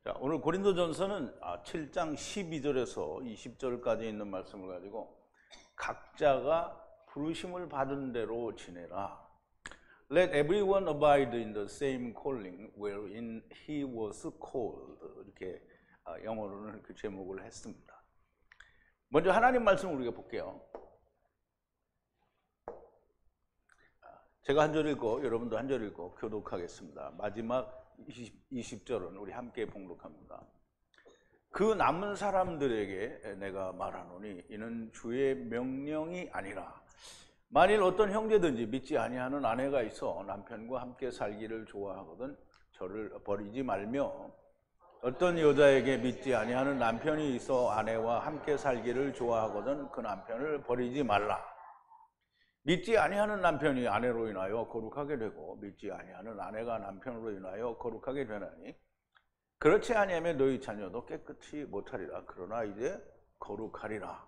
자, 오늘 고린도전서는 7장 12절에서 20절까지 있는 말씀을 가지고 각자가 부르심을 받은 대로 지내라. Let everyone abide in the same calling wherein he was called. 이렇게 영어로는 그 제목을 했습니다. 먼저 하나님 말씀을 우리가 볼게요. 제가 한 절 읽고 여러분도 한 절 읽고 교독하겠습니다. 마지막 20절은 우리 함께 봉독합니다. 그 남은 사람들에게 내가 말하노니 이는 주의 명령이 아니라 만일 어떤 형제든지 믿지 아니하는 아내가 있어 남편과 함께 살기를 좋아하거든 저를 버리지 말며 어떤 여자에게 믿지 아니하는 남편이 있어 아내와 함께 살기를 좋아하거든 그 남편을 버리지 말라. 믿지 아니하는 남편이 아내로 인하여 거룩하게 되고 믿지 아니하는 아내가 남편으로 인하여 거룩하게 되나니 그렇지 아니하면 너희 자녀도 깨끗이 못하리라. 그러나 이제 거룩하리라.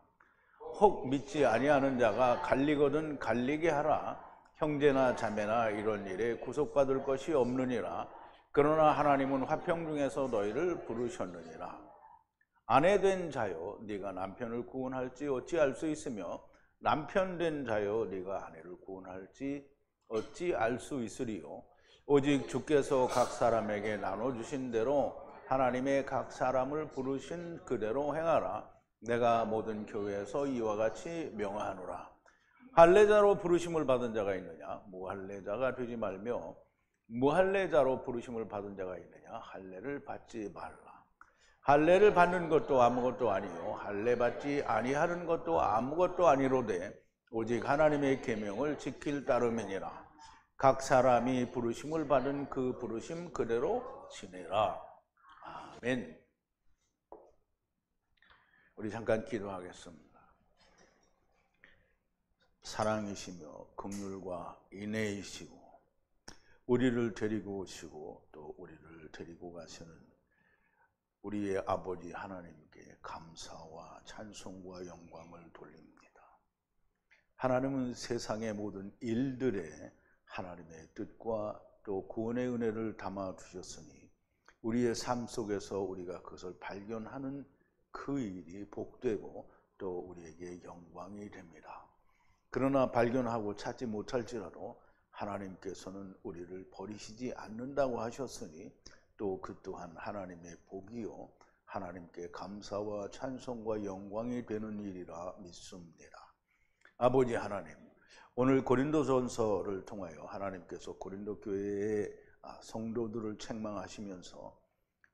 혹 믿지 아니하는 자가 갈리거든 갈리게 하라. 형제나 자매나 이런 일에 구속받을 것이 없느니라. 그러나 하나님은 화평 중에서 너희를 부르셨느니라. 아내 된 자여 네가 남편을 구원할지 어찌할 수 있으며 남편 된 자여 네가 아내를 구원할지 어찌 알 수 있으리요. 오직 주께서 각 사람에게 나눠주신 대로 하나님의 각 사람을 부르신 그대로 행하라. 내가 모든 교회에서 이와 같이 명하노라. 할례자로 부르심을 받은 자가 있느냐? 무할례자가 되지 말며 무할례자로 부르심을 받은 자가 있느냐? 할례를 받지 말라. 할례를 받는 것도 아무것도 아니요 할례 받지 아니하는 것도 아무것도 아니로되 오직 하나님의 계명을 지킬 따름이니라. 각 사람이 부르심을 받은 그 부르심 그대로 지내라. 아멘. 우리 잠깐 기도하겠습니다. 사랑이시며 긍휼과 인애이시고 우리를 데리고 오시고 또 우리를 데리고 가시는 우리의 아버지 하나님께 감사와 찬송과 영광을 돌립니다. 하나님은 세상의 모든 일들에 하나님의 뜻과 또 구원의 은혜를 담아 주셨으니 우리의 삶 속에서 우리가 그것을 발견하는 그 일이 복되고 또 우리에게 영광이 됩니다. 그러나 발견하고 찾지 못할지라도 하나님께서는 우리를 버리시지 않는다고 하셨으니 또 그 또한 하나님의 복이요 하나님께 감사와 찬송과 영광이 되는 일이라 믿습니다. 아버지 하나님, 오늘 고린도전서를 통하여 하나님께서 고린도 교회의 성도들을 책망하시면서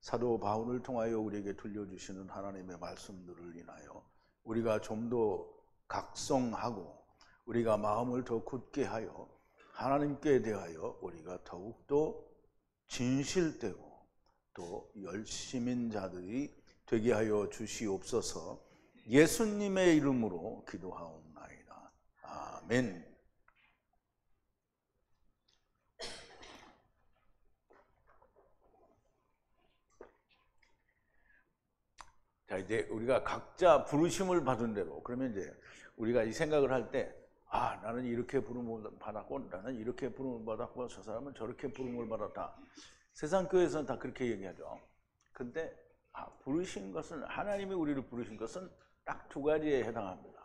사도 바울을 통하여 우리에게 들려주시는 하나님의 말씀들을 인하여 우리가 좀 더 각성하고 우리가 마음을 더 굳게 하여 하나님께 대하여 우리가 더욱더 진실되고 또 열심인 자들이 되게 하여 주시옵소서. 예수님의 이름으로 기도하옵나이다. 아멘. 자, 이제 우리가 각자 부르심을 받은 대로, 그러면 이제 우리가 이 생각을 할 때, 나는 이렇게 부름을 받았고, 나는 이렇게 부름을 받았고, 저 사람은 저렇게 부름을 받았다. 세상 교회에서는 다 그렇게 얘기하죠. 근데 부르신 것은, 하나님이 우리를 부르신 것은 딱 두 가지에 해당합니다.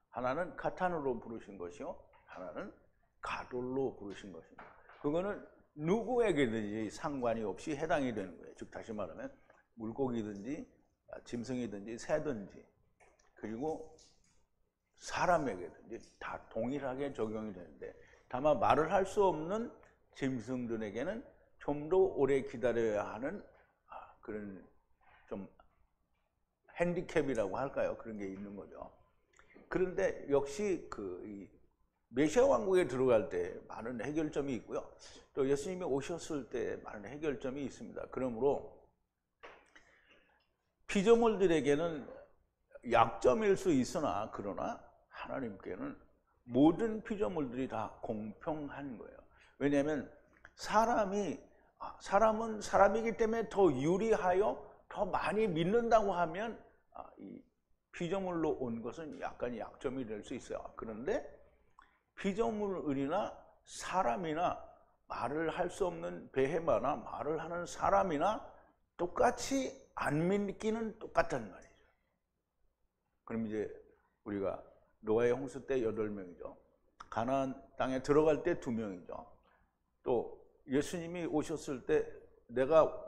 하나는 카탄으로 부르신 것이요, 하나는 가돌로 부르신 것입니다. 그거는 누구에게든지 상관이 없이 해당이 되는 거예요. 즉 다시 말하면 물고기든지 짐승이든지 새든지 그리고 사람에게든지 다 동일하게 적용이 되는데, 다만 말을 할 수 없는 짐승들에게는 좀 더 오래 기다려야 하는 그런 좀 핸디캡이라고 할까요? 그런 게 있는 거죠. 그런데 역시 이 메시아 왕국에 들어갈 때 많은 해결점이 있고요. 또 예수님이 오셨을 때 많은 해결점이 있습니다. 그러므로 피조물들에게는 약점일 수 있으나 그러나 하나님께는 모든 피조물들이 다 공평한 거예요. 왜냐하면 사람은 사람이기 때문에 더 유리하여 더 많이 믿는다고 하면 이 피조물로 온 것은 약간 약점이 될 수 있어요. 그런데 피조물이나 사람이나 말을 할 수 없는 베헤마나 말을 하는 사람이나 똑같이 안 믿기는 똑같단 말이죠. 그럼 이제 우리가 노아의 홍수 때 8명이죠. 가나안 땅에 들어갈 때 2명이죠. 또 예수님이 오셨을 때 내가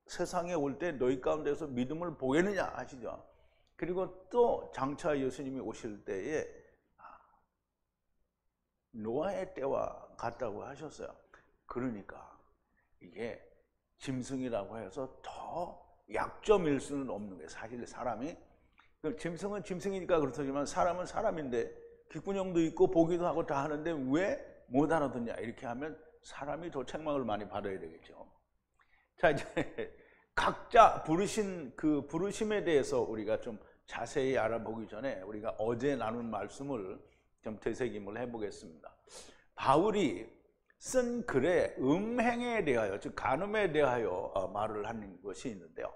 세상에 올 때 너희 가운데서 믿음을 보겠느냐 하시죠. 그리고 또 장차 예수님이 오실 때에 노아의 때와 같다고 하셨어요. 그러니까 이게 짐승이라고 해서 더 약점일 수는 없는 거예요. 사실 사람이 짐승은 짐승이니까 그렇지만 사람은 사람인데 귓구녕도 있고 보기도 하고 다 하는데 왜 못 알아듣냐 이렇게 하면 사람이 더 책망을 많이 받아야 되겠죠. 자, 이제 각자 부르신 그 부르심에 대해서 우리가 좀 자세히 알아보기 전에 우리가 어제 나눈 말씀을 좀 되새김을 해보겠습니다. 바울이 쓴 글에 음행에 대하여, 즉 간음에 대하여 말을 하는 것이 있는데요.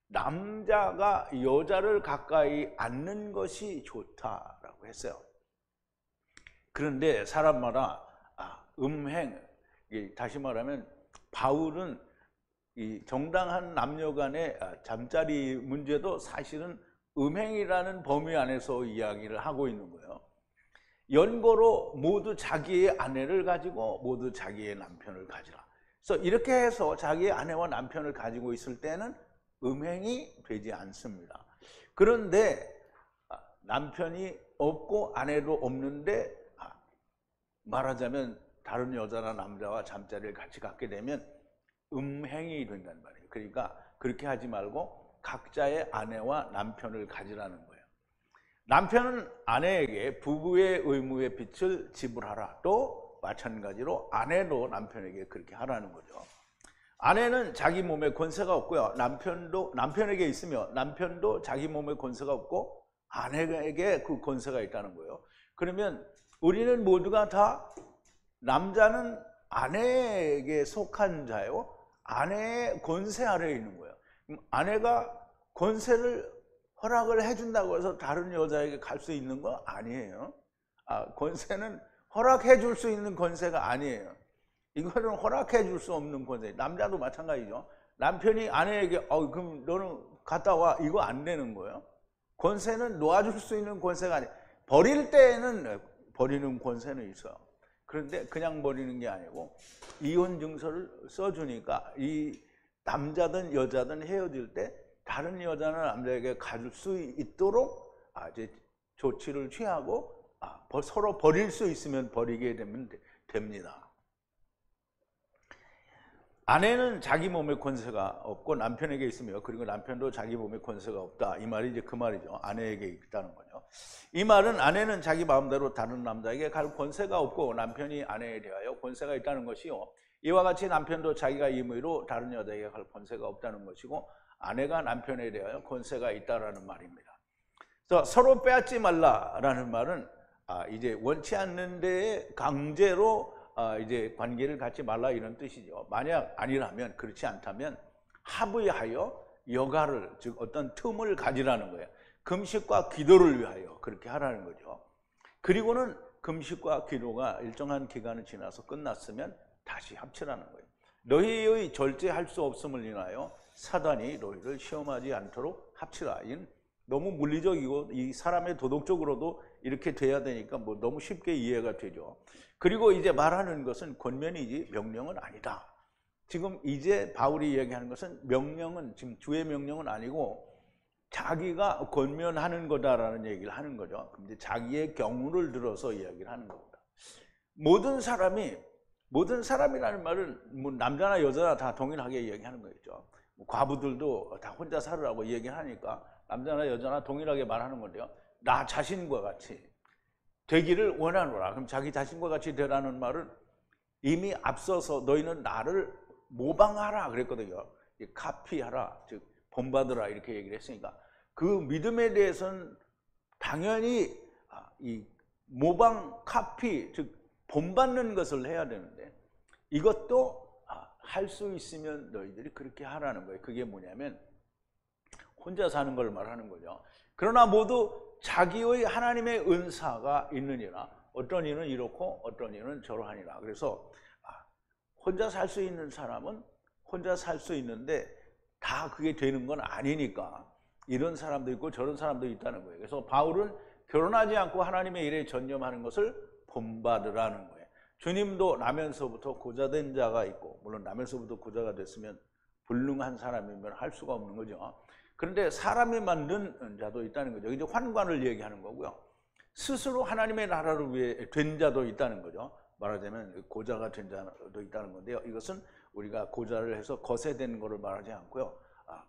남자가 여자를 가까이 앉는 것이 좋다라고 했어요. 그런데 사람마다 음행, 다시 말하면 바울은 이 정당한 남녀 간의 잠자리 문제도 사실은 음행이라는 범위 안에서 이야기를 하고 있는 거예요. 연고로 모두 자기의 아내를 가지고 모두 자기의 남편을 가지라. 그래서 이렇게 해서 자기의 아내와 남편을 가지고 있을 때는 음행이 되지 않습니다. 그런데 남편이 없고 아내도 없는데 말하자면 다른 여자나 남자와 잠자리를 같이 갖게 되면 음행이 된단 말이에요. 그러니까 그렇게 하지 말고 각자의 아내와 남편을 가지라는 거예요. 남편은 아내에게 부부의 의무의 빚을 지불하라. 또 마찬가지로 아내도 남편에게 그렇게 하라는 거죠. 아내는 자기 몸에 권세가 없고요. 남편에게 있으며 남편도 자기 몸에 권세가 없고 아내에게 그 권세가 있다는 거예요. 그러면 우리는 모두가 다 남자는 아내에게 속한 자요. 아내의 권세 아래에 있는 거예요. 그럼 아내가 권세를 허락을 해준다고 해서 다른 여자에게 갈 수 있는 거 아니에요. 권세는 허락해 줄 수 있는 권세가 아니에요. 이거는 허락해 줄 수 없는 권세. 남자도 마찬가지죠. 남편이 아내에게 그럼 너는 갔다 와 이거 안 되는 거예요. 권세는 놓아줄 수 있는 권세가 아니에요. 버릴 때에는 버리는 권세는 있어요. 그런데 그냥 버리는 게 아니고 이혼 증서를 써주니까 이 남자든 여자든 헤어질 때 다른 여자나 남자에게 가질 수 있도록 이제 조치를 취하고 서로 버릴 수 있으면 버리게 되면 됩니다. 아내는 자기 몸에 권세가 없고 남편에게 있으며 그리고 남편도 자기 몸에 권세가 없다. 이 말이 이제 그 말이죠. 아내에게 있다는 거죠. 이 말은 아내는 자기 마음대로 다른 남자에게 갈 권세가 없고 남편이 아내에 대하여 권세가 있다는 것이요. 이와 같이 남편도 자기가 임의로 다른 여자에게 갈 권세가 없다는 것이고 아내가 남편에 대하여 권세가 있다라는 말입니다. 그래서 서로 빼앗지 말라라는 말은 이제 원치 않는 데에 강제로 이제 관계를 갖지 말라 이런 뜻이죠. 만약 아니라면 그렇지 않다면 합의하여 여가를 즉 어떤 틈을 가지라는 거예요. 금식과 기도를 위하여 그렇게 하라는 거죠. 그리고는 금식과 기도가 일정한 기간을 지나서 끝났으면 다시 합치라는 거예요. 너희의 절제할 수 없음을 인하여 사단이 너희를 시험하지 않도록 합치라. 이건 너무 물리적이고 이 사람의 도덕적으로도 이렇게 돼야 되니까 너무 쉽게 이해가 되죠. 그리고 이제 말하는 것은 권면이지 명령은 아니다. 지금 이제 바울이 이야기하는 것은 명령은 지금 주의 명령은 아니고 자기가 권면하는 거다라는 얘기를 하는 거죠. 근데 자기의 경우를 들어서 이야기를 하는 겁니다. 모든 사람이라는 말은 남자나 여자나 다 동일하게 이야기하는 거겠죠. 과부들도 다 혼자 살으라고 얘기를 하니까 남자나 여자나 동일하게 말하는 건데요. 나 자신과 같이 되기를 원하노라. 그럼 자기 자신과 같이 되라는 말은 이미 앞서서 너희는 나를 모방하라 그랬거든요. 카피하라, 즉 본받으라 이렇게 얘기를 했으니까 그 믿음에 대해서는 당연히 이 모방, 카피, 즉 본받는 것을 해야 되는데 이것도 할 수 있으면 너희들이 그렇게 하라는 거예요. 그게 뭐냐면 혼자 사는 걸 말하는 거죠. 그러나 모두 자기의 하나님의 은사가 있느니라. 어떤 이는 이렇고 어떤 이는 저러하니라. 그래서 혼자 살 수 있는 사람은 혼자 살 수 있는데 다 그게 되는 건 아니니까 이런 사람도 있고 저런 사람도 있다는 거예요. 그래서 바울은 결혼하지 않고 하나님의 일에 전념하는 것을 본받으라는 거예요. 주님도 나면서부터 고자된 자가 있고, 물론 나면서부터 고자가 됐으면 불능한 사람이면 할 수가 없는 거죠. 그런데 사람이 만든 자도 있다는 거죠. 이제 환관을 얘기하는 거고요. 스스로 하나님의 나라를 위해 된 자도 있다는 거죠. 말하자면 고자가 된 자도 있다는 건데요. 이것은 우리가 고자를 해서 거세된 거를 말하지 않고요.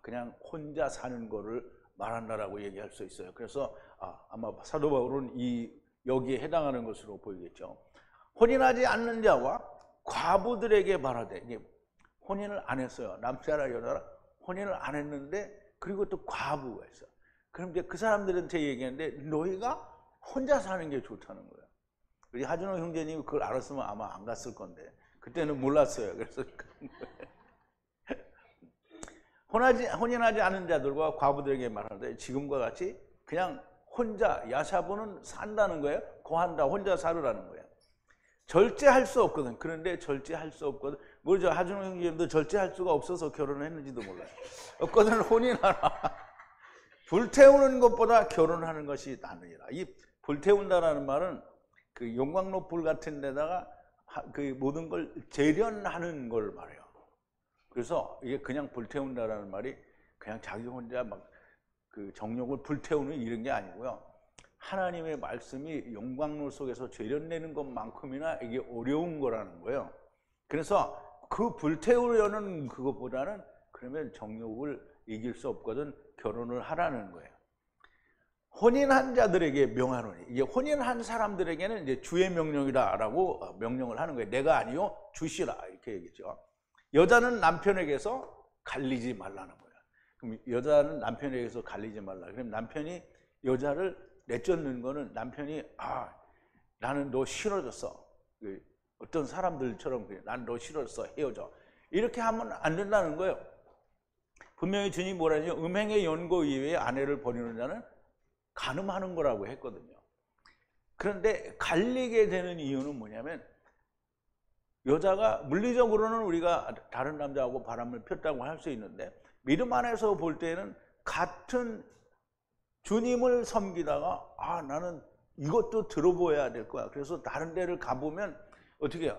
그냥 혼자 사는 거를 말한다라고 얘기할 수 있어요. 그래서 아마 사도 바울은 여기에 해당하는 것으로 보이겠죠. 혼인하지 않는 자와 과부들에게 말하되, 이게 혼인을 안 했어요. 남자라 여자라 혼인을 안 했는데, 그리고 또 과부가 있어. 그럼 이제 그 사람들한테 얘기하는데, 너희가 혼자 사는 게 좋다는 거예요. 우리 하준호 형제님이 그걸 알았으면 아마 안 갔을 건데, 그때는 몰랐어요. 그래서 혼인하지 않은 자들과 과부들에게 말하는데, 지금과 같이 그냥 혼자 야사부는 산다는 거예요. 고한다, 혼자 살으라는 거예요. 절제할 수 없거든. 그런데 절제할 수 없거든. 모르죠. 하준호 형제님도 절제할 수가 없어서 결혼을 했는지도 몰라요. 없거든. 혼인하라. 불태우는 것보다 결혼하는 것이 나으니라. 이 불태운다라는 말은 그 용광로 불 같은 데다가 그 모든 걸 재련하는 걸 말해요. 그래서 이게 그냥 불태운다라는 말이 그냥 자기 혼자 막 그 정욕을 불태우는 이런 게 아니고요. 하나님의 말씀이 용광로 속에서 재련내는 것만큼이나 이게 어려운 거라는 거예요. 그래서 그 불태우려는 그것보다는 그러면 정욕을 이길 수 없거든 결혼을 하라는 거예요. 혼인한 자들에게 명하노니, 이게 혼인한 사람들에게는 이제 주의 명령이다라고 명령을 하는 거예요. 내가 아니요 주시라 이렇게 얘기죠. 여자는 남편에게서 갈리지 말라는 거예요. 그럼 여자는 남편에게서 갈리지 말라. 그럼 남편이 여자를 내쫓는 거는 남편이 나는 너 싫어졌어. 어떤 사람들처럼 그래. 난 너 싫어졌어. 헤어져. 이렇게 하면 안 된다는 거예요. 분명히 주님이 뭐라냐, 음행의 연고 이외에 아내를 버리는 자는 간음하는 거라고 했거든요. 그런데 갈리게 되는 이유는 뭐냐면, 여자가 물리적으로는 우리가 다른 남자하고 바람을 폈다고 할 수 있는데, 믿음 안에서 볼 때는 같은 주님을 섬기다가 나는 이것도 들어보아야 될 거야. 그래서 다른 데를 가보면 어떻게 해요?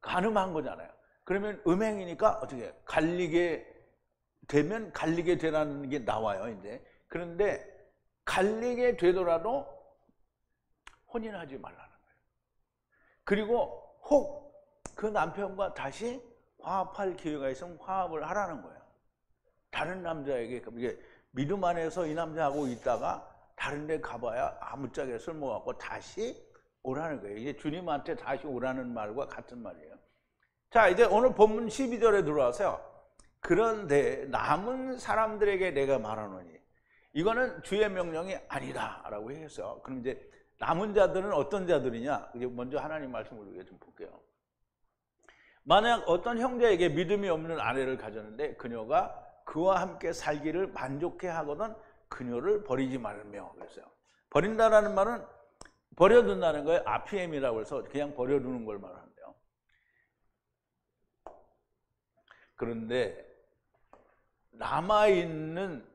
간음한 거잖아요. 그러면 음행이니까 어떻게 해요? 갈리게 되면 갈리게 되라는 게 나와요. 이제 그런데 갈리게 되더라도 혼인하지 말라는 거예요. 그리고 혹 그 남편과 다시 화합할 기회가 있으면 화합을 하라는 거예요. 다른 남자에게. 이게 믿음 안에서 이 남자하고 있다가 다른 데 가봐야 아무짝에 쓸모없고 다시 오라는 거예요. 이게 주님한테 다시 오라는 말과 같은 말이에요. 자, 이제 오늘 본문 12절에 들어와서요. 그런데 남은 사람들에게 내가 말하노니, 이거는 주의 명령이 아니다 라고 했어요. 그럼 이제 남은 자들은 어떤 자들이냐? 이제 먼저 하나님 말씀을 우리가 좀 볼게요. 만약 어떤 형제에게 믿음이 없는 아내를 가졌는데 그녀가 그와 함께 살기를 만족해 하거든 그녀를 버리지 말며, 그랬어요. 버린다라는 말은 버려둔다는 거예요. 아피엠이라고 해서 그냥 버려두는 걸 말하는데요. 그런데 남아있는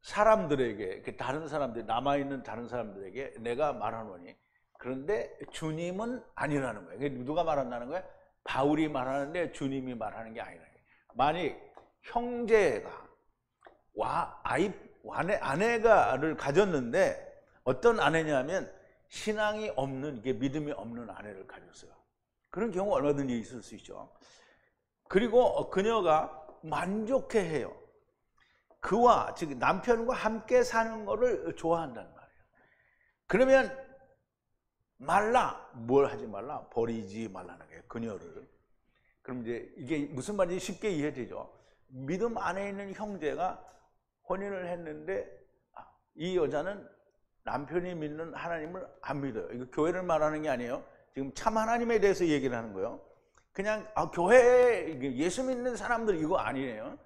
사람들에게, 다른 사람들, 남아있는 다른 사람들에게 내가 말하노니, 그런데 주님은 아니라는 거예요. 누가 말한다는 거예요? 바울이 말하는데 주님이 말하는 게 아니라. 만약 형제가 아내가를 가졌는데, 어떤 아내냐면 신앙이 없는, 이게 믿음이 없는 아내를 가졌어요. 그런 경우 얼마든지 있을 수 있죠. 그리고 그녀가 만족해해요. 그와, 즉 남편과 함께 사는 거를 좋아한단 말이에요. 그러면 뭘 하지 말라? 버리지 말라는 거예요, 그녀를. 그럼 이제 이게 무슨 말인지 쉽게 이해되죠. 믿음 안에 있는 형제가 혼인을 했는데 이 여자는 남편이 믿는 하나님을 안 믿어요. 이거 교회를 말하는 게 아니에요. 지금 참 하나님에 대해서 얘기를 하는 거예요. 그냥 교회에 예수 믿는 사람들 이거 아니에요.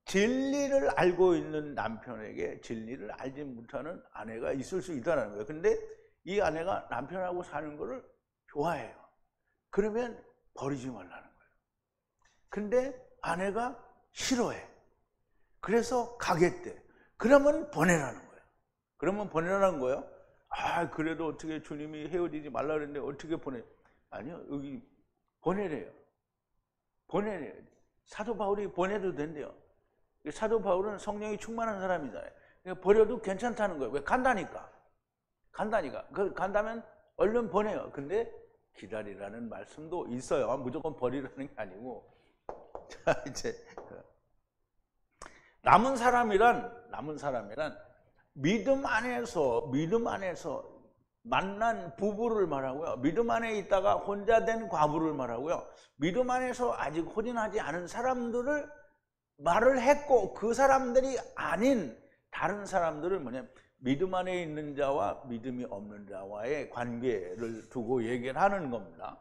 진리를 알고 있는 남편에게 진리를 알지 못하는 아내가 있을 수 있다는 거예요. 근데 이 아내가 남편하고 사는 거를 좋아해요. 그러면 버리지 말라는 거예요. 근데 아내가 싫어해. 그래서 가겠대. 그러면 보내라는 거예요. 그러면 보내라는 거예요. 아, 그래도 어떻게 주님이 헤어지지 말라 그랬는데 어떻게 보내? 아니요, 여기 보내래요. 보내래요. 사도 바울이 보내도 된대요. 사도 바울은 성령이 충만한 사람이잖아요. 그러니까 버려도 괜찮다는 거예요. 왜? 간다니까. 간다니까. 간다면 얼른 보내요. 근데 기다리라는 말씀도 있어요. 무조건 버리라는 게 아니고. 자, 이제 남은 사람이란 믿음 안에서 만난 부부를 말하고요. 믿음 안에 있다가 혼자 된 과부를 말하고요. 믿음 안에서 아직 혼인하지 않은 사람들을 말을 했고, 그 사람들이 아닌 다른 사람들을 뭐냐면 믿음 안에 있는 자와 믿음이 없는 자와의 관계를 두고 얘기를 하는 겁니다.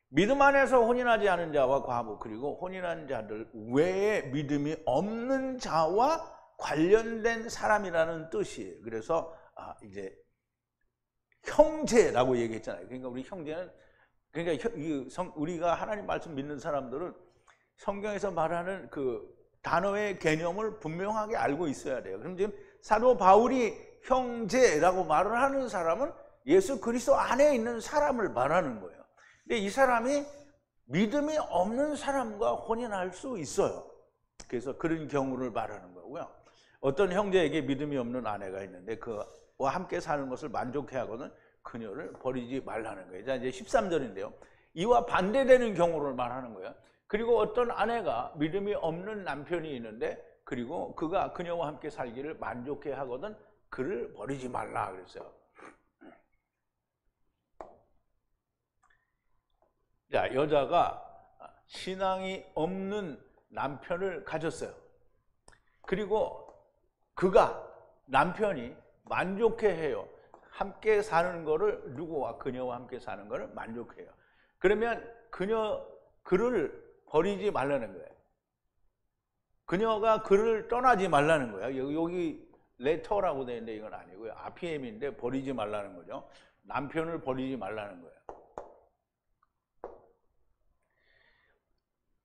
믿음 안에서 혼인하지 않은 자와 과부, 그리고 혼인한 자들 외에 믿음이 없는 자와 관련된 사람이라는 뜻이에요. 그래서 이제 형제라고 얘기했잖아요. 그러니까 우리 형제는, 그러니까 우리가 하나님 말씀 믿는 사람들은 성경에서 말하는 그 단어의 개념을 분명하게 알고 있어야 돼요. 그럼 지금 사도 바울이 형제라고 말을 하는 사람은 예수 그리스도 안에 있는 사람을 말하는 거예요. 근데 이 사람이 믿음이 없는 사람과 혼인할 수 있어요. 그래서 그런 경우를 말하는 거고요. 어떤 형제에게 믿음이 없는 아내가 있는데 그와 함께 사는 것을 만족해 하거든 그녀를 버리지 말라는 거예요. 자, 이제 13절인데요. 이와 반대되는 경우를 말하는 거예요. 그리고 어떤 아내가 믿음이 없는 남편이 있는데, 그리고 그가 그녀와 함께 살기를 만족해 하거든 그를 버리지 말라 그랬어요. 자, 여자가 신앙이 없는 남편을 가졌어요. 그리고 남편이 만족해 해요. 함께 사는 거를, 누구와? 그녀와 함께 사는 거를 만족해요. 그러면 그를 버리지 말라는 거예요. 그녀가 그를 떠나지 말라는 거예요. 여기 레터라고 되어 있는데 이건 아니고요. RPM인데 버리지 말라는 거죠. 남편을 버리지 말라는 거예요.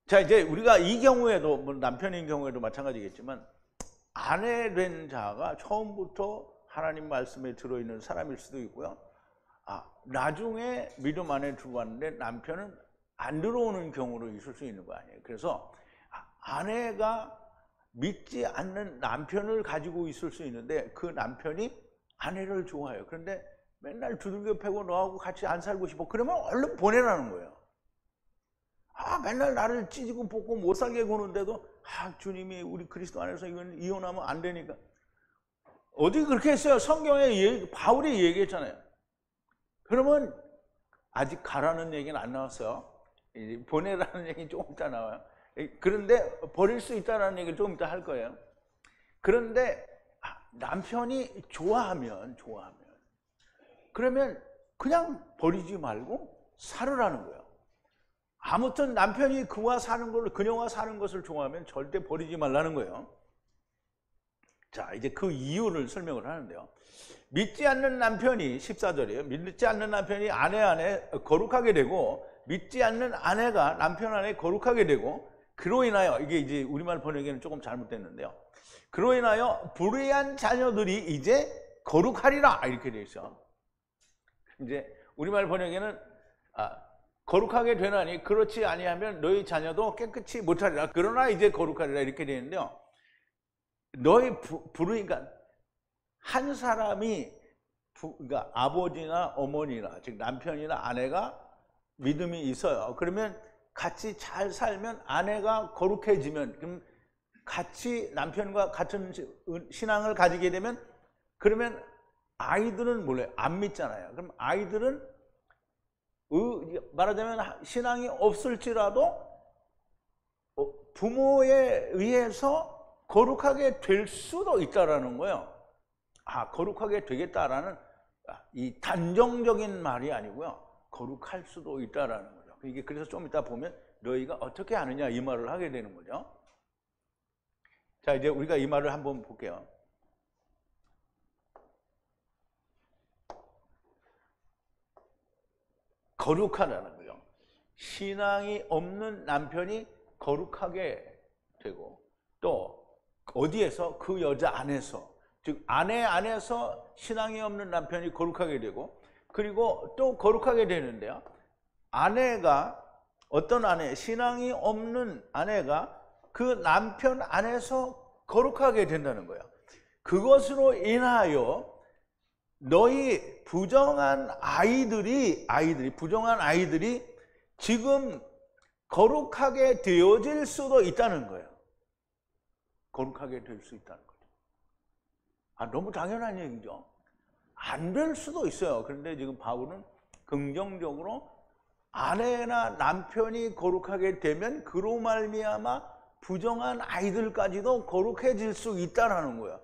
자, 이제 우리가 이 경우에도, 뭐 남편인 경우에도 마찬가지겠지만, 아내 된 자가 처음부터 하나님 말씀에 들어있는 사람일 수도 있고요. 나중에 믿음 안에 들어왔는데 남편은 안 들어오는 경우도 있을 수 있는 거 아니에요. 그래서 아내가 믿지 않는 남편을 가지고 있을 수 있는데 그 남편이 아내를 좋아해요. 그런데 맨날 두들겨 패고 너하고 같이 안 살고 싶어. 그러면 얼른 보내라는 거예요. 맨날 나를 찢고 뽑고 못 살게 구는데도 주님이 우리 그리스도 안에서 이건 이혼하면 안 되니까. 어디 그렇게 했어요? 성경에 바울이 얘기했잖아요. 그러면 아직 가라는 얘기는 안 나왔어요. 보내라는 얘기 조금 이따 나와요. 그런데 버릴 수 있다는 얘기를 조금 이따 할 거예요. 그런데 남편이 좋아하면 그러면 그냥 버리지 말고 살으라는 거예요. 아무튼 남편이 그녀와 사는 것을 좋아하면 절대 버리지 말라는 거예요. 자, 이제 그 이유를 설명을 하는데요. 믿지 않는 남편이, 14절이에요. 믿지 않는 남편이 아내 안에 거룩하게 되고, 믿지 않는 아내가 남편 안에 거룩하게 되고, 그로 인하여, 이게 이제 우리말 번역에는 조금 잘못됐는데요. 그로 인하여 불의한 자녀들이 이제 거룩하리라, 이렇게 되어 있어요. 이제 우리말 번역에는 거룩하게 되나니 그렇지 아니하면 너희 자녀도 깨끗이 못하리라. 그러나 이제 거룩하리라, 이렇게 되어 있는데요. 너희 그러니까 한 사람이, 그러니까 아버지나 어머니나, 즉 남편이나 아내가 믿음이 있어요. 그러면 같이 잘 살면, 아내가 거룩해지면, 그럼 같이 남편과 같은 신앙을 가지게 되면, 그러면 아이들은 몰라요. 안 믿잖아요. 그럼 아이들은 말하자면 신앙이 없을지라도 부모에 의해서 거룩하게 될 수도 있다라는 거예요. 거룩하게 되겠다라는 이 단정적인 말이 아니고요. 거룩할 수도 있다라는 거죠. 이게 그래서 좀 이따 보면 너희가 어떻게 아느냐 이 말을 하게 되는 거죠. 자, 이제 우리가 이 말을 한번 볼게요. 거룩하다는 거죠. 신앙이 없는 남편이 거룩하게 되고, 또 어디에서? 그 여자 안에서, 즉 아내 안에서 신앙이 없는 남편이 거룩하게 되고, 그리고 또 거룩하게 되는데요, 아내가, 어떤 아내, 신앙이 없는 아내가 그 남편 안에서 거룩하게 된다는 거예요. 그것으로 인하여 너희 부정한 아이들이 지금 거룩하게 되어질 수도 있다는 거예요. 거룩하게 될 수 있다는 거죠. 너무 당연한 얘기죠. 안 될 수도 있어요. 그런데 지금 바울은 긍정적으로 아내나 남편이 거룩하게 되면 그로 말미암아 부정한 아이들까지도 거룩해질 수 있다는 거예요.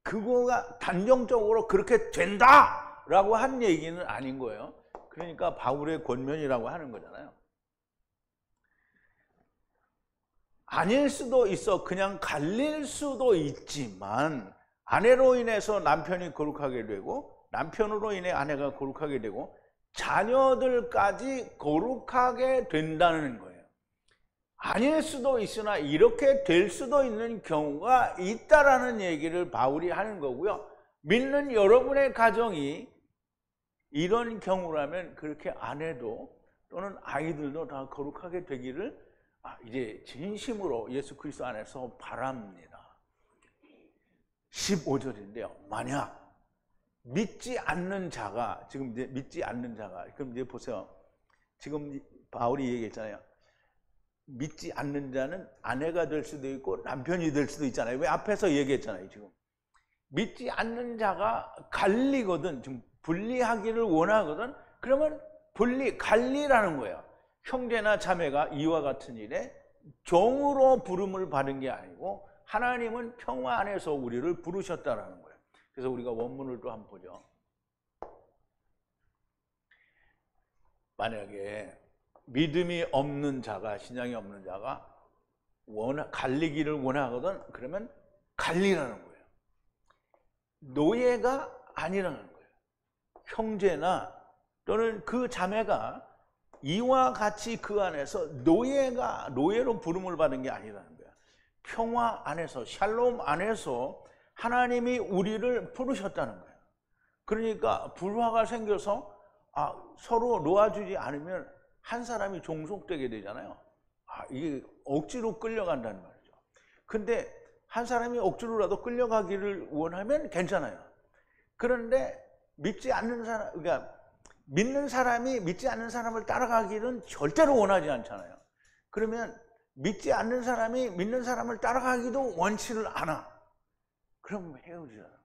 그거가 단정적으로 그렇게 된다라고 한 얘기는 아닌 거예요. 그러니까 바울의 권면이라고 하는 거잖아요. 아닐 수도 있어. 그냥 갈릴 수도 있지만, 아내로 인해서 남편이 거룩하게 되고, 남편으로 인해 아내가 거룩하게 되고, 자녀들까지 거룩하게 된다는 거예요. 아닐 수도 있으나 이렇게 될 수도 있는 경우가 있다라는 얘기를 바울이 하는 거고요. 믿는 여러분의 가정이 이런 경우라면 그렇게 아내도 또는 아이들도 다 거룩하게 되기를 이제 진심으로 예수 그리스도 안에서 바랍니다. 15절인데요. 만약 믿지 않는 자가, 지금 이제 믿지 않는 자가, 그럼 이제 보세요. 지금 바울이 얘기했잖아요. 믿지 않는 자는 아내가 될 수도 있고 남편이 될 수도 있잖아요. 왜? 앞에서 얘기했잖아요. 지금 믿지 않는 자가 갈리거든, 지금 분리하기를 원하거든, 그러면 갈리라는 거예요. 형제나 자매가 이와 같은 일에 종으로 부름을 받은 게 아니고 하나님은 평화 안에서 우리를 부르셨다라는 거예요. 그래서 우리가 원문을 또 한번 보죠. 만약에 믿음이 없는 자가, 신앙이 없는 자가 갈리기를 원하거든, 그러면 갈리라는 거예요. 노예가 아니라는 거예요. 형제나 또는 그 자매가 이와 같이 그 안에서 노예로 부름을 받은 게 아니라는 거예요. 평화 안에서, 샬롬 안에서 하나님이 우리를 부르셨다는 거예요. 그러니까 불화가 생겨서 서로 놓아주지 않으면 한 사람이 종속되게 되잖아요. 이게 억지로 끌려간다는 말이죠. 근데 한 사람이 억지로라도 끌려가기를 원하면 괜찮아요. 그런데 믿지 않는 사람, 그러니까 믿는 사람이 믿지 않는 사람을 따라가기는 절대로 원하지 않잖아요. 그러면 믿지 않는 사람이 믿는 사람을 따라가기도 원치를 않아. 그럼 헤어지잖아.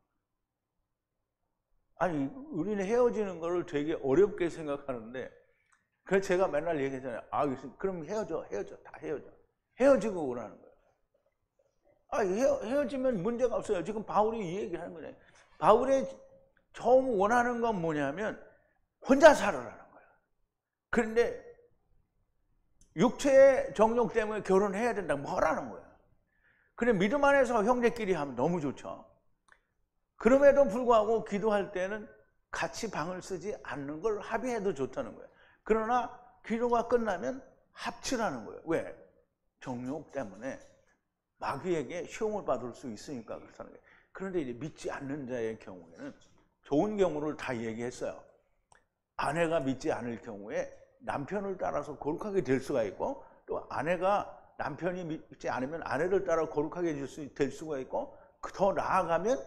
아니, 우리는 헤어지는 거를 되게 어렵게 생각하는데, 그래서 제가 맨날 얘기하잖아요. 그럼 헤어져. 다 헤어져. 헤어지고 오라는 거예요. 헤어지면 문제가 없어요. 지금 바울이 이 얘기를 하는 거예요. 바울의 처음 원하는 건 뭐냐면 혼자 살아라는 거예요. 그런데 육체의 정욕 때문에 결혼해야 된다, 뭐라는 거예요. 그래, 믿음 안에서 형제끼리 하면 너무 좋죠. 그럼에도 불구하고 기도할 때는 같이 방을 쓰지 않는 걸 합의해도 좋다는 거예요. 그러나 기도가 끝나면 합치라는 거예요. 왜? 정욕 때문에 마귀에게 시험을 받을 수 있으니까 그렇다는 거예요. 그런데 이제 믿지 않는 자의 경우에는 좋은 경우를 다 얘기했어요. 아내가 믿지 않을 경우에 남편을 따라서 거룩하게 될 수가 있고, 또 아내가 남편이 믿지 않으면 아내를 따라 거룩하게 될 수가 있고, 더 나아가면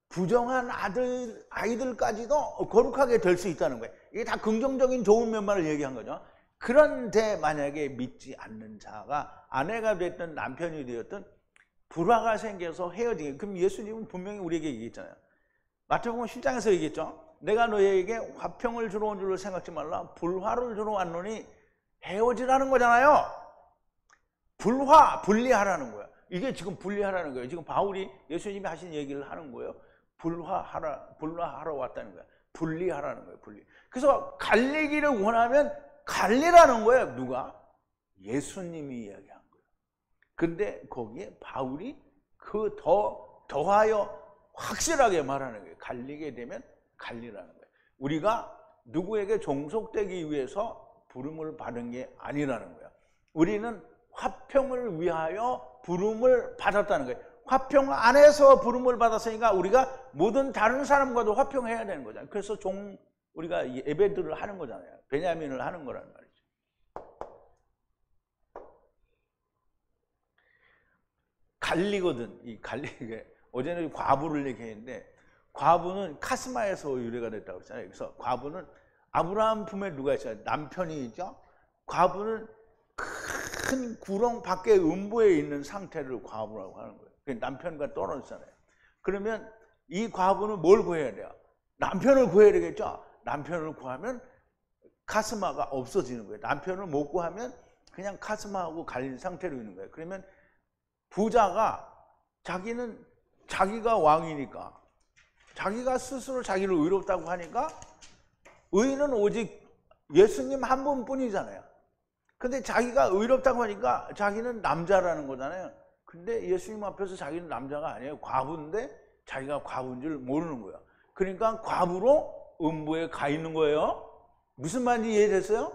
부정한 아이들까지도 거룩하게 될 수 있다는 거예요. 이게 다 긍정적인 좋은 면만을 얘기한 거죠. 그런데 만약에 믿지 않는 자가 아내가 됐든 남편이 되었든 불화가 생겨서 헤어지게, 그럼 예수님은 분명히 우리에게 얘기했잖아요. 마태복음 10장에서 얘기했죠. 내가 너희에게 화평을 주러 온 줄로 생각지 말라, 불화를 주러 왔노니 헤어지라는 거잖아요. 분리하라는 거예요. 이게 지금 분리하라는 거예요. 지금 바울이 예수님이 하신 얘기를 하는 거예요. 분화하러 왔다는 거예요. 분리하라는 거예요. 그래서 갈리기를 원하면 갈리라는 거예요. 누가? 예수님이 이야기한 거예요. 근데 거기에 바울이 더하여 확실하게 말하는 거예요. 갈리게 되면 갈리라는 거예요. 우리가 누구에게 종속되기 위해서 부름을 받은 게 아니라는 거예요. 우리는 화평을 위하여 부름을 받았다는 거예요. 화평 안에서 부름을 받았으니까 우리가 모든 다른 사람과도 화평해야 되는 거잖아요. 그래서 우리가 예배들을 하는 거잖아요. 베냐민을 하는 거란 말이죠. 갈리거든. 이 갈리게 어제는 과부를 얘기했는데, 과부는 카스마에서 유래가 됐다고 했잖아요. 그래서 과부는 아브라함 품에 누가 있어요? 남편이 있죠. 과부는 큰 구렁 밖에 음부에 있는 상태를 과부라고 하는 거예요. 남편과 떨어졌잖아요. 그러면 이 과부는 뭘 구해야 돼요? 남편을 구해야 되겠죠. 남편을 구하면 카스마가 없어지는 거예요. 남편을 못 구하면 그냥 카스마하고 갈린 상태로 있는 거예요. 그러면 부자가 자기는 자기가 왕이니까, 자기가 스스로 자기를 의롭다고 하니까, 의인은 오직 예수님 한 분뿐이잖아요. 근데 자기가 의롭다고 하니까 자기는 남자라는 거잖아요. 근데 예수님 앞에서 자기는 남자가 아니에요. 과부인데 자기가 과부인 줄 모르는 거예요. 그러니까 과부로 음부에 가 있는 거예요. 무슨 말인지 이해됐어요?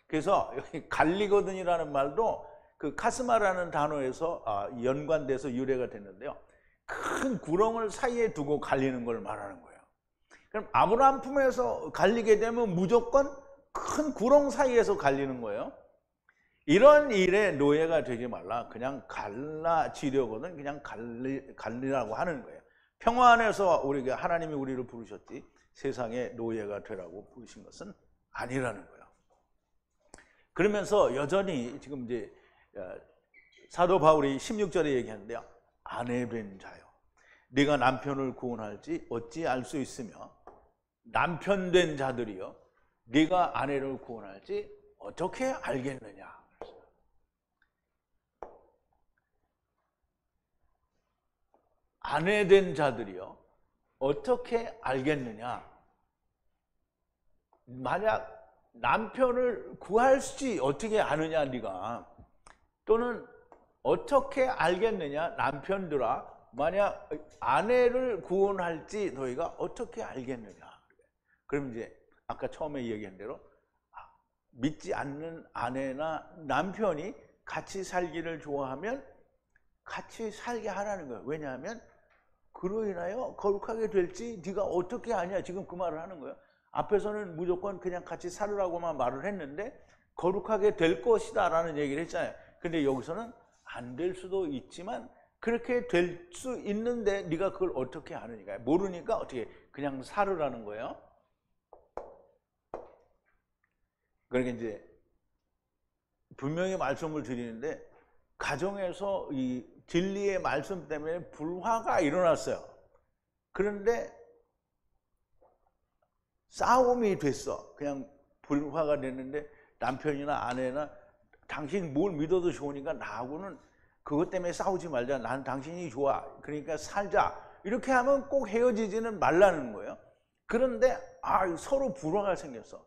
그래서 여기 갈리거든이라는 말도 그 카스마라는 단어에서 연관돼서 유래가 됐는데요. 큰 구렁을 사이에 두고 갈리는 걸 말하는 거예요. 그럼 아브라함 품에서 갈리게 되면 무조건 큰 구렁 사이에서 갈리는 거예요. 이런 일에 노예가 되지 말라. 그냥 갈라지려거든 그냥 갈리라고 하는 거예요. 평화 안에서 우리가 하나님이 우리를 부르셨지 세상의 노예가 되라고 부르신 것은 아니라는 거예요. 그러면서 여전히 지금 이제 사도 바울이 16절에 얘기하는데요. 아내된 자요, 네가 남편을 구원할지 어찌 알 수 있으며, 남편 된 자들이요, 네가 아내를 구원할지 어떻게 알겠느냐. 아내 된 자들이요, 어떻게 알겠느냐. 만약 남편을 구할지 어떻게 아느냐 네가, 또는 어떻게 알겠느냐 남편들아, 만약 아내를 구원할지 너희가 어떻게 알겠느냐. 그럼 이제 아까 처음에 얘기한 대로 믿지 않는 아내나 남편이 같이 살기를 좋아하면 같이 살게 하라는 거예요. 왜냐하면 그로 인하여 거룩하게 될지 네가 어떻게 아냐, 지금 그 말을 하는 거예요. 앞에서는 무조건 그냥 같이 살으라고만 말을 했는데 거룩하게 될 것이다 라는 얘기를 했잖아요. 근데 여기서는 안 될 수도 있지만 그렇게 될 수 있는데 네가 그걸 어떻게 아느니까, 모르니까 어떻게 그냥 살으라는 거예요. 그러니까 이제 분명히 말씀을 드리는데, 가정에서 이 진리의 말씀 때문에 불화가 일어났어요. 그런데 싸움이 됐어. 그냥 불화가 됐는데 남편이나 아내나 당신 뭘 믿어도 좋으니까 나하고는 그것 때문에 싸우지 말자. 난 당신이 좋아. 그러니까 살자. 이렇게 하면 꼭 헤어지지는 말라는 거예요. 그런데 서로 불화가 생겼어.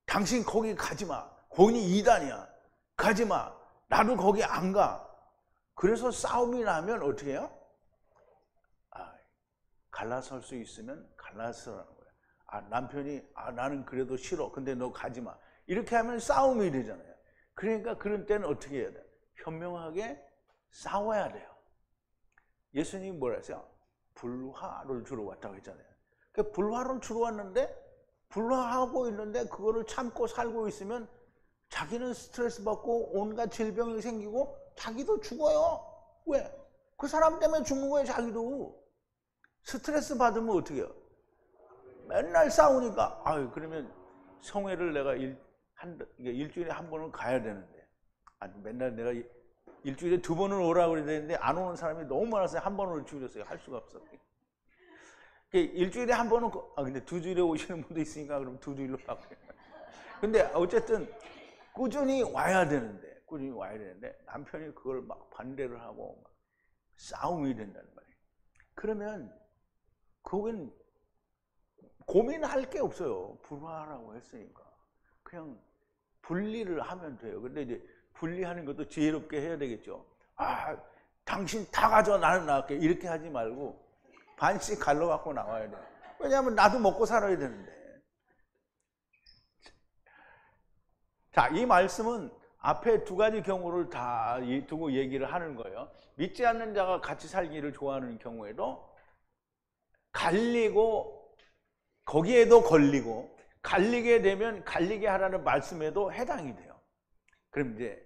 당신 거기 가지 마. 거기 이단이야. 가지 마. 나도 거기 안 가. 그래서 싸움이 나면 어떻게 해요? 갈라설 수 있으면 갈라서라는 거예요. 남편이 나는 그래도 싫어. 근데 너 가지 마. 이렇게 하면 싸움이 되잖아요. 그러니까 그런 때는 어떻게 해야 돼요? 현명하게 싸워야 돼요. 예수님이 뭐라 했어요? 불화를 주러 왔다고 했잖아요. 그러니까 불화를 주러 왔는데, 불화하고 있는데 그거를 참고 살고 있으면 자기는 스트레스 받고 온갖 질병이 생기고 자기도 죽어요. 왜? 그 사람 때문에 죽는 거예요. 자기도. 스트레스 받으면 어떻게 해요? 맨날 싸우니까 그러면 성회를 내가 일주일에 한 번은 가야 되는데, 맨날 내가 일주일에 2번을 오라고 그래야 되는데 안 오는 사람이 너무 많아서 한 번을 줄였어요. 할 수가 없어. 일주일에 한 번은 근데 2주일에 오시는 분도 있으니까 그럼 2주일로 하고. 근데 어쨌든 꾸준히 와야 되는데 남편이 그걸 막 반대를 하고 막 싸움이 된다는 말이에요. 그러면 그건 고민할 게 없어요. 불화라고 했으니까 그냥 분리를 하면 돼요. 근데 이제 분리하는 것도 지혜롭게 해야 되겠죠. 당신 다 가져, 나는 나갈게. 이렇게 하지 말고 반씩 갈러 갖고 나와야 돼요. 왜냐하면 나도 먹고 살아야 되는데. 자, 이 말씀은 앞에 두 가지 경우를 다 두고 얘기를 하는 거예요. 믿지 않는 자가 같이 살기를 좋아하는 경우에도 갈리고 거기에도 걸리고 갈리게 되면 갈리게 하라는 말씀에도 해당이 돼요. 그럼 이제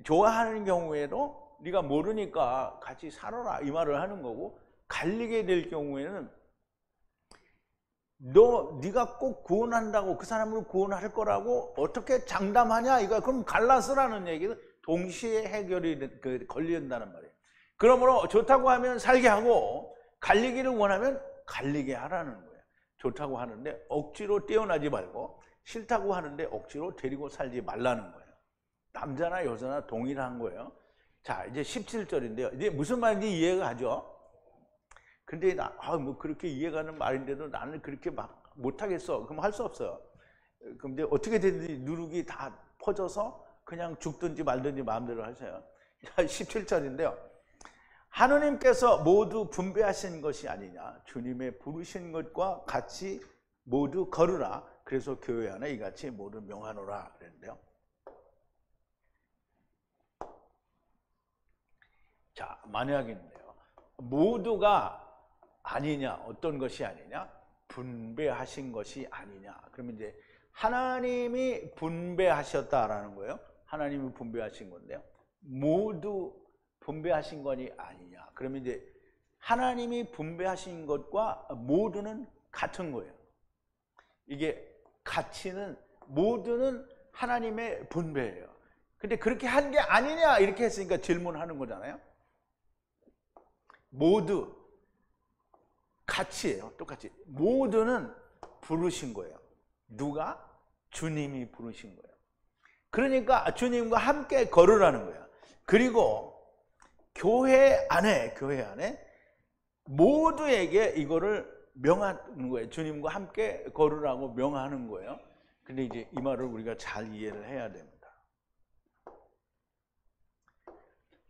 좋아하는 경우에도 네가 모르니까 같이 살아라 이 말을 하는 거고, 갈리게 될 경우에는 네가 꼭 구원한다고 그 사람을 구원할 거라고 어떻게 장담하냐 이거. 그럼 갈라서라는 얘기는 동시에 해결이 걸린다는 말이에요. 그러므로 좋다고 하면 살게 하고 갈리기를 원하면 갈리게 하라는 거예요. 좋다고 하는데 억지로 떼어나지 말고 싫다고 하는데 억지로 데리고 살지 말라는 거예요. 남자나 여자나 동일한 거예요. 자, 이제 17절인데요. 이제 무슨 말인지 이해가 가죠? 근데 뭐 그렇게 이해가는 말인데도 나는 그렇게 막 못하겠어. 그럼 할 수 없어요. 그럼 이제 어떻게 되든지 누룩이 다 퍼져서 그냥 죽든지 말든지 마음대로 하세요. 17절인데요. 하느님께서 모두 분배하신 것이 아니냐. 주님의 부르신 것과 같이 모두 걸으라. 그래서 교회 안에 이같이 모두 명하노라 그랬는데요. 자, 만약인데요. 모두가 아니냐, 어떤 것이 아니냐? 분배하신 것이 아니냐. 그러면 이제 하나님이 분배하셨다라는 거예요. 하나님이 분배하신 건데요. 모두 분배하신 것이 아니냐. 그러면 이제 하나님이 분배하신 것과 모두는 같은 거예요. 이게 가치는 모두는 하나님의 분배예요. 근데 그렇게 한 게 아니냐 이렇게 했으니까 질문하는 거잖아요. 모두 같이예요. 똑같이. 모두는 부르신 거예요. 누가? 주님이 부르신 거예요. 그러니까 주님과 함께 걸으라는 거예요. 그리고 교회 안에 모두에게 이거를 명하는 거예요. 주님과 함께 걸으라고 명하는 거예요. 근데 이제 이 말을 우리가 잘 이해를 해야 됩니다.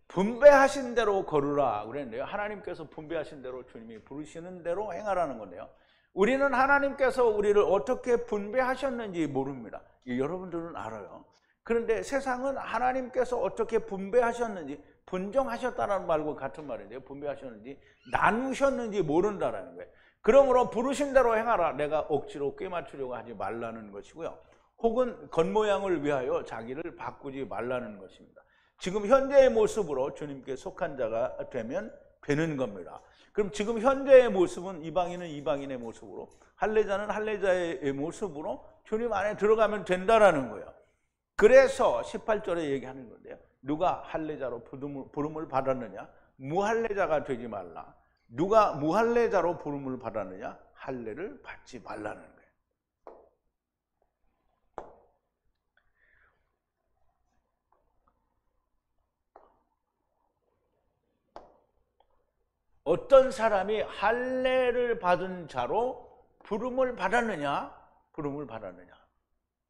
분배하신 대로 걸으라 그랬는데요. 하나님께서 분배하신 대로 주님이 부르시는 대로 행하라는 건데요. 우리는 하나님께서 우리를 어떻게 분배하셨는지 모릅니다. 여러분들은 알아요. 그런데 세상은 하나님께서 어떻게 분배하셨는지, 분정하셨다는 말과 같은 말인데요. 분배하셨는지 나누셨는지 모른다라는 거예요. 그러므로 부르신 대로 행하라. 내가 억지로 꿰맞추려고 하지 말라는 것이고요. 혹은 겉모양을 위하여 자기를 바꾸지 말라는 것입니다. 지금 현재의 모습으로 주님께 속한 자가 되면 되는 겁니다. 그럼 지금 현재의 모습은 이방인은 이방인의 모습으로, 할례자는 할례자의 모습으로 주님 안에 들어가면 된다라는 거예요. 그래서 18절에 얘기하는 건데요. 누가 할례자로 부름을 받았느냐? 무할례자가 되지 말라. 누가 무할례자로 부름을 받았느냐? 할례를 받지 말라는 거예요. 어떤 사람이 할례를 받은 자로 부름을 받았느냐? 부름을 받았느냐?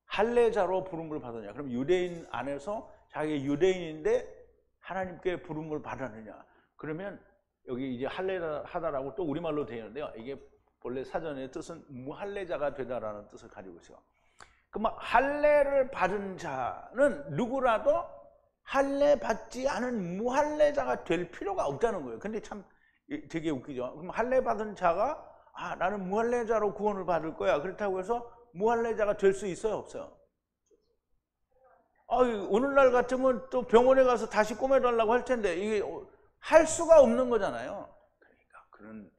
할례자로 부름을 받았느냐? 그럼 유대인 안에서 자기 유대인인데 하나님께 부름을 받았느냐? 그러면 여기 이제 할례하다라고 또 우리말로 되어 있는데요. 이게 본래 사전의 뜻은 무할례자가 되다라는 뜻을 가지고 있어요. 그럼 할례를 받은 자는 누구라도 할례 받지 않은 무할례자가 될 필요가 없다는 거예요. 근데 참 되게 웃기죠. 그럼 할례 받은 자가 나는 무할례자로 구원을 받을 거야. 그렇다고 해서 무할례자가 될 수 있어요, 없어요? 오늘날 같으면 또 병원에 가서 다시 꼬매달라고 할 텐데 이게 할 수가 없는 거잖아요. 그러니까 그런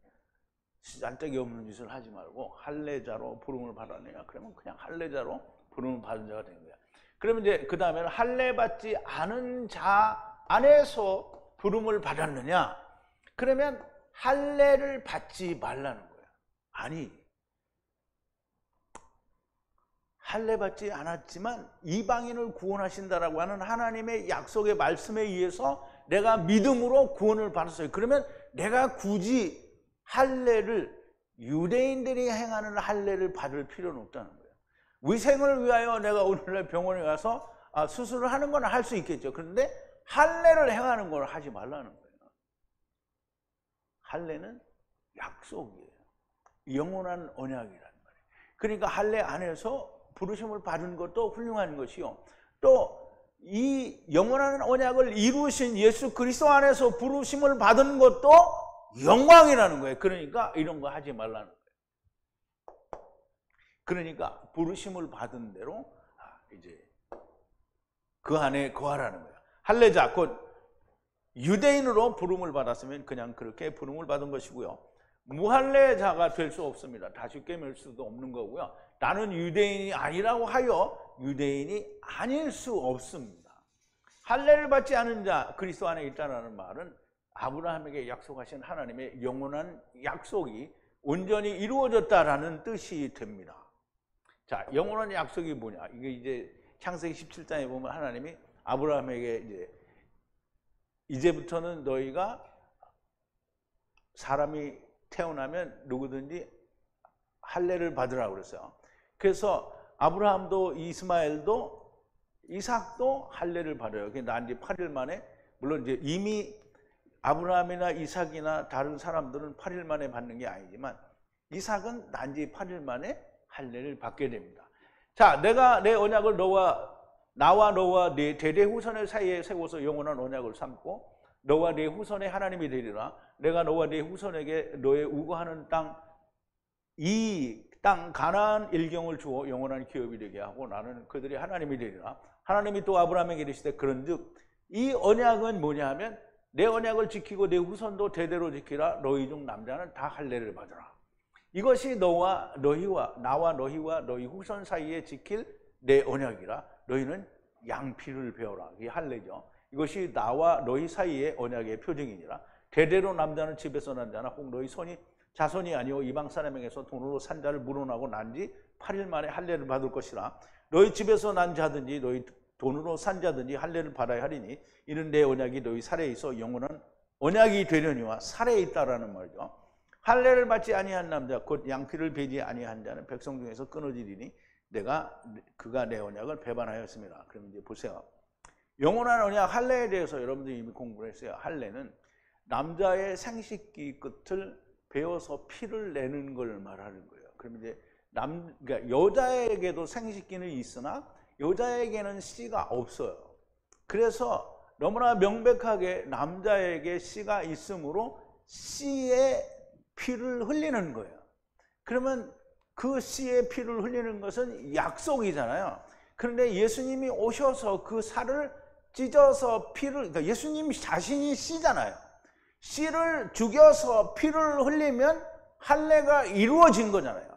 쓸데기 없는 짓을 하지 말고 할례자로 부름을 받았느냐? 그러면 그냥 할례자로 부름을 받은 자가 된 거야. 그러면 이제 그 다음에는 할례 받지 않은 자 안에서 부름을 받았느냐? 그러면 할례를 받지 말라는 거예요. 아니, 할례 받지 않았지만 이방인을 구원하신다라고 하는 하나님의 약속의 말씀에 의해서 내가 믿음으로 구원을 받았어요. 그러면 내가 굳이 할례를, 유대인들이 행하는 할례를 받을 필요는 없다는 거예요. 위생을 위하여 내가 오늘날 병원에 가서 수술을 하는 건 할 수 있겠죠. 그런데 할례를 행하는 걸 하지 말라는 거예요. 할례는 약속이에요. 영원한 언약이란 말이에요. 그러니까 할례 안에서 부르심을 받은 것도 훌륭한 것이요. 또 이 영원한 언약을 이루신 예수 그리스도 안에서 부르심을 받은 것도 영광이라는 거예요. 그러니까 이런 거 하지 말라는 거예요. 그러니까 부르심을 받은 대로 이제 그 안에 거하라는 거예요. 할례자 곧 유대인으로 부름을 받았으면 그냥 그렇게 부름을 받은 것이고요. 무할례자가 될 수 없습니다. 다시 깨맬 수도 없는 거고요. 나는 유대인이 아니라고 하여 유대인이 아닐 수 없습니다. 할례를 받지 않은 자 그리스도 안에 있다는 말은 아브라함에게 약속하신 하나님의 영원한 약속이 온전히 이루어졌다라는 뜻이 됩니다. 자, 영원한 약속이 뭐냐? 이게 이제 창세기 17장에 보면 하나님이 아브라함에게 이제부터는 너희가 사람이 태어나면 누구든지 할례를 받으라고 그랬어요. 그래서 아브라함도 이스마엘도 이삭도 할례를 받아요. 난 지 8일 만에, 물론 이제 이미 아브라함이나 이삭이나 다른 사람들은 8일 만에 받는 게 아니지만 이삭은 난 지 8일 만에 할례를 받게 됩니다. 자, 내가 내 언약을 나와 너와 네 대대 후손의 사이에 세워서 영원한 언약을 삼고 너와 네 후손의 하나님이 되리라. 내가 너와 네 후손에게 너의 우거하는 땅 이 땅 가나안 일경을 주어 영원한 기업이 되게 하고 나는 그들이 하나님이 되리라. 하나님이 또 아브라함에게 이르시되 그런즉 이 언약은 뭐냐 하면 내 언약을 지키고 내 후손도 대대로 지키라. 너희 중 남자는 다 할례를 받으라. 이것이 나와 너희와 너희 후손 사이에 지킬 내 언약이라. 너희는 양피를 베어라. 이게 할례죠. 이것이 나와 너희 사이의 언약의 표징이니라. 대대로 남자는 집에서 난 자나 혹 너희 자손이 아니오 이방 사람에게서 돈으로 산 자를 물어나고 난 지 8일 만에 할례를 받을 것이라. 너희 집에서 난 자든지 너희 돈으로 산 자든지 할례를 받아야 하리니 이는 내 언약이 너희 살에 있어 영원한 언약이 되려니와 살에 있다라는 말이죠. 할례를 받지 아니한 남자 곧 양피를 베지 아니한 자는 백성 중에서 끊어지리니 그가 내 언약을 배반하였습니다. 그럼 이제 보세요. 영원한 언약 할례에 대해서 여러분들이 이미 공부를 했어요. 할례는 남자의 생식기 끝을 베어서 피를 내는 걸 말하는 거예요. 그럼 이제 그러니까 여자에게도 생식기는 있으나 여자에게는 씨가 없어요. 그래서 너무나 명백하게 남자에게 씨가 있으므로 씨의 피를 흘리는 거예요. 그러면 그 씨의 피를 흘리는 것은 약속이잖아요. 그런데 예수님이 오셔서 그 살을 찢어서 그러니까 예수님 자신이 씨잖아요. 씨를 죽여서 피를 흘리면 할례가 이루어진 거잖아요.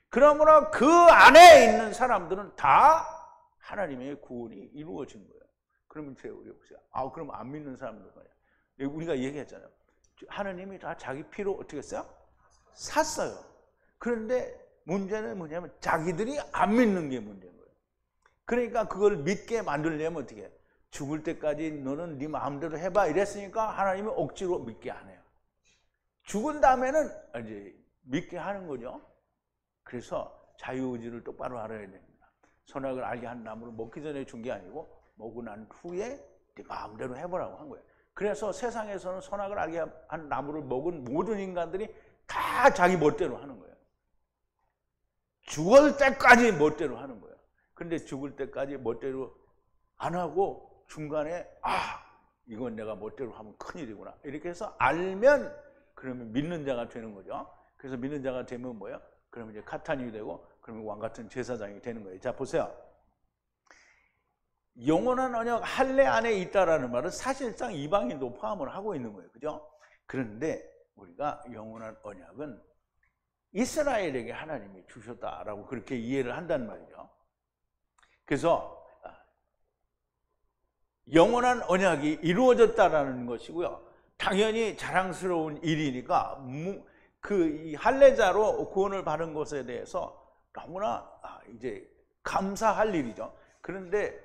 그러므로 그 안에 있는 사람들은 다 하나님의 구원이 이루어진 거예요. 그러면 우리 보세요. 그럼 안 믿는 사람들 거예요. 우리가 얘기했잖아요. 하나님이 다 자기 피로 어떻게 했어요? 샀어요. 그런데 문제는 뭐냐면 자기들이 안 믿는 게 문제인 거예요. 그러니까 그걸 믿게 만들려면 어떻게 해요? 죽을 때까지 너는 네 마음대로 해봐 이랬으니까 하나님은 억지로 믿게 안 해요. 죽은 다음에는 이제 믿게 하는 거죠. 그래서 자유의지를 똑바로 알아야 됩니다. 선악을 알게 한 나무를 먹기 전에 준 게 아니고 먹고 난 후에 네 마음대로 해보라고 한 거예요. 그래서 세상에서는 선악을 알게 한 나무를 먹은 모든 인간들이 다 자기 멋대로 하는 거예요. 죽을 때까지 멋대로 하는 거예요. 그런데 죽을 때까지 멋대로 안 하고 중간에 이건 내가 멋대로 하면 큰일이구나 이렇게 해서 알면 그러면 믿는 자가 되는 거죠. 그래서 믿는 자가 되면 뭐예요? 그러면 이제 카타니 되고 그러면 왕 같은 제사장이 되는 거예요. 자 보세요. 영원한 언약 할례 안에 있다라는 말은 사실상 이방인도 포함을 하고 있는 거예요. 그죠? 그런데 우리가 영원한 언약은 이스라엘에게 하나님이 주셨다라고 그렇게 이해를 한단 말이죠. 그래서 영원한 언약이 이루어졌다라는 것이고요. 당연히 자랑스러운 일이니까 이 할례자로 구원을 받은 것에 대해서 너무나 이제 감사할 일이죠. 그런데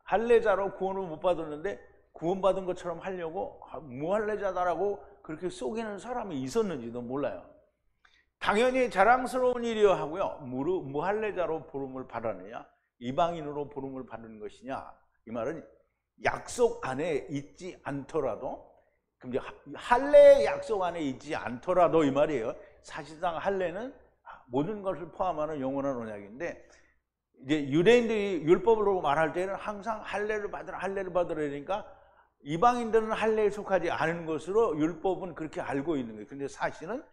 할례자로 구원을 못 받았는데 구원받은 것처럼 하려고 무할례자다라고 그렇게 속이는 사람이 있었는지도 몰라요. 당연히 자랑스러운 일이어 하고요. 무할례자로 부름을 받았느냐 이방인으로 부름을 받은 것이냐 이 말은 약속 안에 있지 않더라도 그럼 이제 할례의 약속 안에 있지 않더라도 이 말이에요. 사실상 할례는 모든 것을 포함하는 영원한 언약인데 이제 유대인들이 율법으로 말할 때는 항상 할례를 받으라 그러니까 이방인들은 할례에 속하지 않은 것으로 율법은 그렇게 알고 있는 거예요. 근데 사실은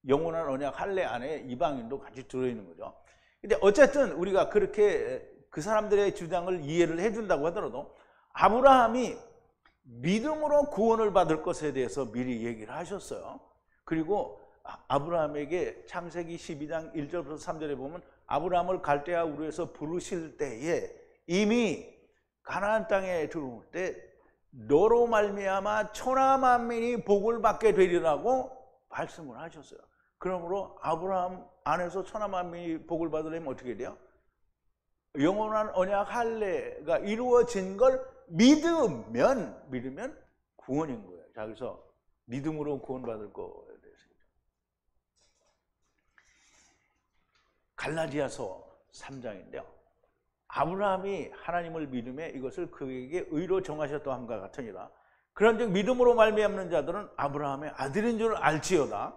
영원한 언약 할례 안에 이방인도 같이 들어있는 거죠. 근데 어쨌든 우리가 그렇게 그 사람들의 주장을 이해를 해준다고 하더라도 아브라함이 믿음으로 구원을 받을 것에 대해서 미리 얘기를 하셨어요. 그리고 아브라함에게 창세기 12장 1절부터 3절에 보면 아브라함을 갈대아 우르에서 부르실 때에 이미 가나안 땅에 들어올 때 너로 말미암아 천하 만민이 복을 받게 되리라고 말씀을 하셨어요. 그러므로 아브라함 안에서 천하 만민이 복을 받으려면 어떻게 돼요? 영원한 언약 할례가 이루어진 걸 믿으면 구원인 거예요. 자, 그래서 믿음으로 구원받을 거에 대해서 갈라디아서 3장인데요. 아브라함이 하나님을 믿음에 이것을 그에게 의로 정하셨다 함과 같으니라. 그런즉 믿음으로 말미암는 자들은 아브라함의 아들인 줄 알지어다.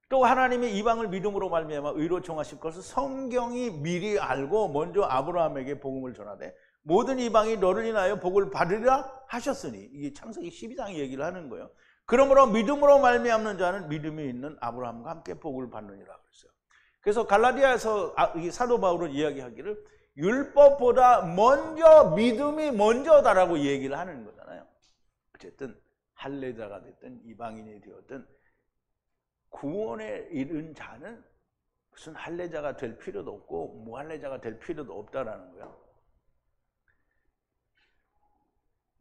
또 하나님이 이방을 믿음으로 말미암아 의로 정하실 것을 성경이 미리 알고 먼저 아브라함에게 복음을 전하되 모든 이방이 너를 인하여 복을 받으리라 하셨으니, 이게 창세기 12장이 얘기를 하는 거예요. 그러므로 믿음으로 말미암는 자는 믿음이 있는 아브라함과 함께 복을 받느니라 그랬어요. 그래서 갈라디아에서 이 사도 바울은 이야기하기를 율법보다 먼저 믿음이 먼저다라고 얘기를 하는 거잖아요. 어쨌든 할례자가 됐든 이방인이 되었든 구원에 이른 자는 무슨 할례자가 될 필요도 없고 무할례자가 될 필요도 없다라는 거예요.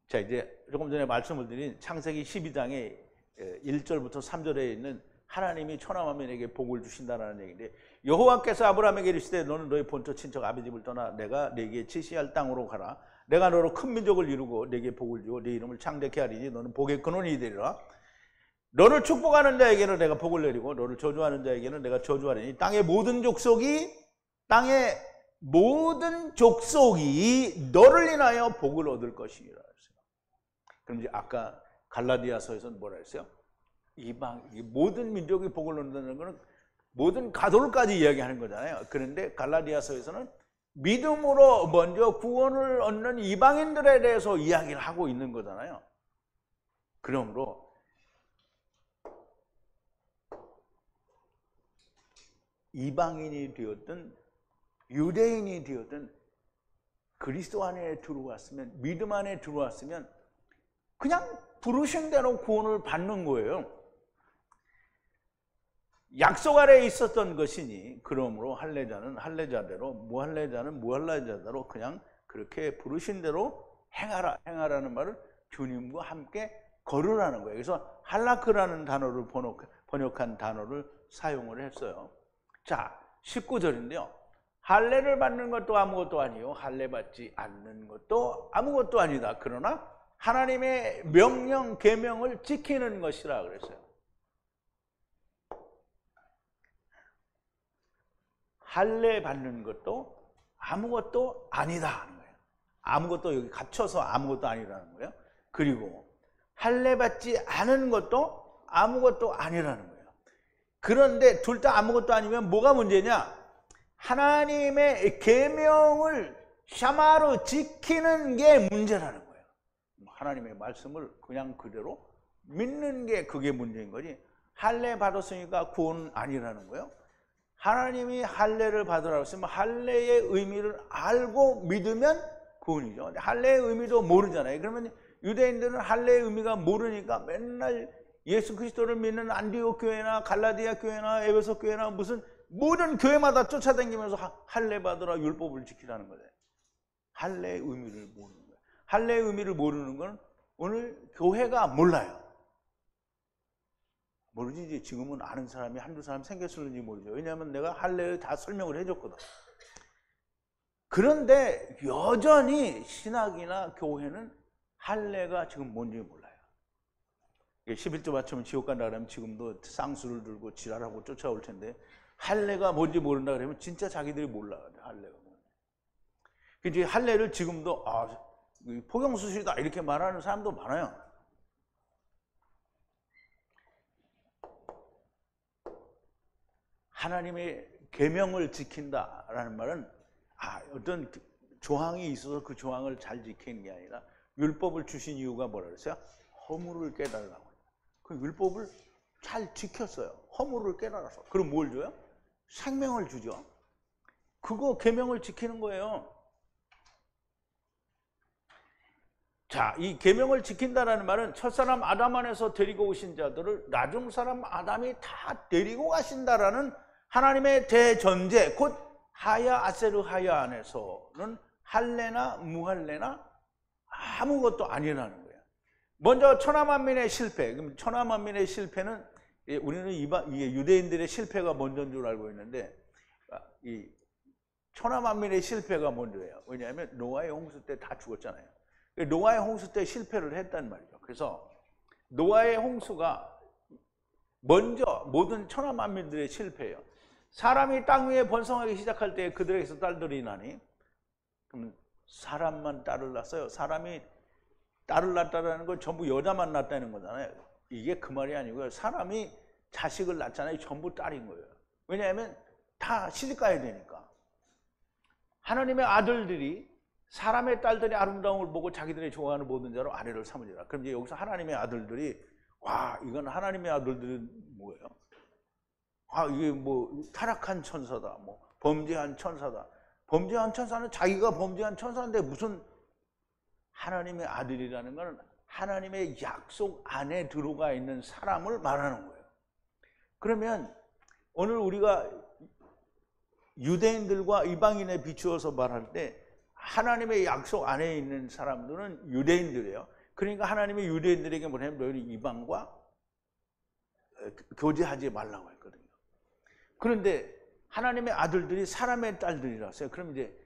자, 이제 조금 전에 말씀을 드린 창세기 12장의 1절부터 3절에 있는 하나님이 천하 만민에게 복을 주신다는 얘기인데, 여호와께서 아브라함에게 이르시되 너는 너의 본토 친척 아비 집을 떠나 내가 네게 지시할 땅으로 가라. 내가 너로 큰 민족을 이루고 네게 복을 주고 네 이름을 창대케 하리니 너는 복의 근원이 되리라. 너를 축복하는 자에게는 내가 복을 내리고 너를 저주하는 자에게는 내가 저주하리니 땅의 모든 족속이 너를 인하여 복을 얻을 것이니라. 그럼 이제 아까 갈라디아서에서는 뭐라 했어요? 모든 민족이 복을 얻는다는 것은 모든 가돌까지 이야기하는 거잖아요. 그런데 갈라디아서에서는 믿음으로 먼저 구원을 얻는 이방인들에 대해서 이야기를 하고 있는 거잖아요. 그러므로 이방인이 되었든 유대인이 되었든 그리스도 안에 들어왔으면, 믿음 안에 들어왔으면 그냥 부르신 대로 구원을 받는 거예요. 약속 아래에 있었던 것이니 그러므로 할례자는 할례자대로 무할례자는 무할례자대로 그냥 그렇게 부르신 대로 행하라는 말을 주님과 함께 걸으라는 거예요. 그래서 할라크라는 단어를 번역한 단어를 사용을 했어요. 자, 19절인데요. 할례를 받는 것도 아무것도 아니요 할례 받지 않는 것도 아무것도 아니다. 그러나 하나님의 명령 계명을 지키는 것이라 그랬어요. 할례 받는 것도 아무것도 아니다 하는 거예요. 아무것도 여기 갇혀서 아무것도 아니라는 거예요. 그리고 할례 받지 않은 것도 아무것도 아니라는 거예요. 그런데 둘 다 아무것도 아니면 뭐가 문제냐? 하나님의 계명을 샤마로 지키는 게 문제라는 거예요. 하나님의 말씀을 그냥 그대로 믿는 게 그게 문제인 거지, 할례 받았으니까 구원은 아니라는 거예요. 하나님이 할례를 받으라고 했으면 할례의 의미를 알고 믿으면 구원이죠. 할례의 의미도 모르잖아요. 그러면 유대인들은 할례의 의미가 모르니까 맨날 예수 그리스도를 믿는 안디옥 교회나 갈라디아 교회나 에베소 교회나 무슨 모든 교회마다 쫓아다니면서 할례 받으라 율법을 지키라는 거예요. 할례의 의미를 모르는 거예요. 할례의 의미를 모르는 건 오늘 교회가 몰라요. 모르지. 지금은 아는 사람이 한두 사람 생겼을는지 모르죠. 왜냐하면 내가 할례를 다 설명을 해줬거든. 그런데 여전히 신학이나 교회는 할례가 지금 뭔지 몰라요. 11조 맞추면 지옥 간다 그러면 지금도 쌍수를 들고 지랄하고 쫓아올 텐데, 할례가 뭔지 모른다 그러면 진짜 자기들이 몰라. 할례가 뭔지. 이제 할례를 지금도 포경수술이다 이렇게 말하는 사람도 많아요. 하나님의 계명을 지킨다라는 말은 어떤 조항이 있어서 그 조항을 잘 지키는 게 아니라 율법을 주신 이유가 뭐라 그랬어요? 허물을 깨달으라고. 그 율법을 잘 지켰어요. 허물을 깨달아서. 그럼 뭘 줘요? 생명을 주죠. 그거 계명을 지키는 거예요. 자, 이 계명을 지킨다라는 말은 첫사람 아담 안에서 데리고 오신 자들을 나중 사람 아담이 다 데리고 가신다라는 하나님의 대전제, 곧 하야 아세르 하야 안에서는 할례나 무할례나 아무것도 아니라는 거예요. 먼저 천하만민의 실패. 그럼 천하만민의 실패는 우리는 이게 유대인들의 실패가 먼저인 줄 알고 있는데 이 천하만민의 실패가 먼저예요. 왜냐하면 노아의 홍수 때 다 죽었잖아요. 노아의 홍수 때 실패를 했단 말이죠. 그래서 노아의 홍수가 먼저 모든 천하만민들의 실패예요. 사람이 땅 위에 번성하기 시작할 때 그들에게서 딸들이 나니, 그럼 사람만 딸을 낳았어요. 사람이 딸을 낳았다는 건 전부 여자만 낳았다는 거잖아요. 이게 그 말이 아니고요. 사람이 자식을 낳잖아요. 전부 딸인 거예요. 왜냐하면 다 시집가야 되니까. 하나님의 아들들이 사람의 딸들의 아름다움을 보고 자기들이 좋아하는 모든 자로 아내를 삼으리라. 그럼 이제 여기서 하나님의 아들들이 이건 하나님의 아들들은 뭐예요? 이게 뭐 타락한 천사다, 뭐 범죄한 천사다. 범죄한 천사는 자기가 범죄한 천사인데 무슨 하나님의 아들이라는 것은 하나님의 약속 안에 들어가 있는 사람을 말하는 거예요. 그러면 오늘 우리가 유대인들과 이방인에 비추어서 말할 때 하나님의 약속 안에 있는 사람들은 유대인들이에요. 그러니까 하나님의 유대인들에게 뭐냐면 너희 이방과 교제하지 말라고 했거든요. 그런데 하나님의 아들들이 사람의 딸들이라서요. 그럼 이제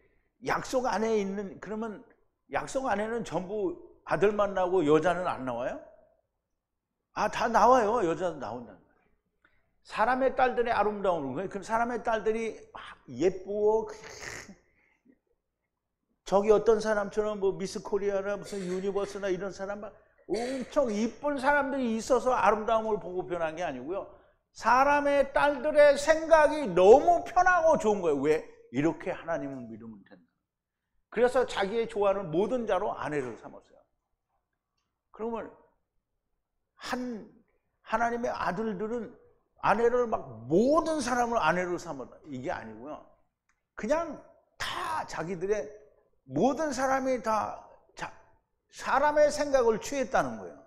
약속 안에 있는, 그러면 약속 안에는 전부 아들만 나오고 여자는 안 나와요? 다 나와요. 여자도 나온다는 거예요. 사람의 딸들의 아름다움을, 그 사람의 딸들이 예쁘고, 저기 어떤 사람처럼 뭐 미스 코리아나 무슨 유니버스나 이런 사람 엄청 이쁜 사람들이 있어서 아름다움을 보고 변한 게 아니고요. 사람의 딸들의 생각이 너무 편하고 좋은 거예요. 왜? 이렇게 하나님을 믿으면 된다. 그래서 자기의 좋아하는 모든 자로 아내를 삼았어요. 그러면 하나님의 아들들은 아내를 막 모든 사람을 아내로 삼았다. 이게 아니고요. 그냥 다 자기들의 모든 사람이 다 사람의 생각을 취했다는 거예요.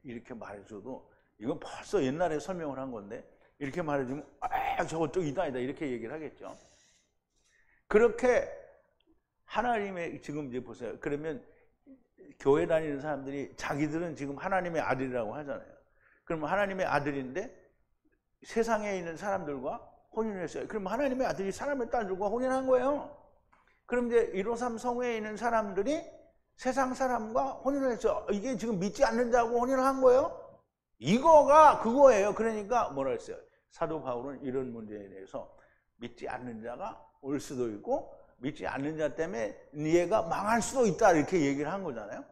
이렇게 말해줘도 이건 벌써 옛날에 설명을 한 건데 이렇게 말해주면 저거 또 이다 이렇게 얘기를 하겠죠. 그렇게 하나님의, 지금 이제 보세요. 그러면 교회 다니는 사람들이 자기들은 지금 하나님의 아들이라고 하잖아요. 그러면 하나님의 아들인데 세상에 있는 사람들과 혼인을 했어요. 그럼 하나님의 아들이 사람의 딸들과 혼인한 거예요. 그럼 이제 153 성회에 있는 사람들이 세상 사람과 혼인을 했어요. 이게 지금 믿지 않는 자하고 혼인을 한 거예요? 이거가 그거예요. 그러니까 뭐라 했어요? 사도 바울은 이런 문제에 대해서 믿지 않는 자가 올 수도 있고 믿지 않는 자 때문에 얘가 망할 수도 있다 이렇게 얘기를 한 거잖아요.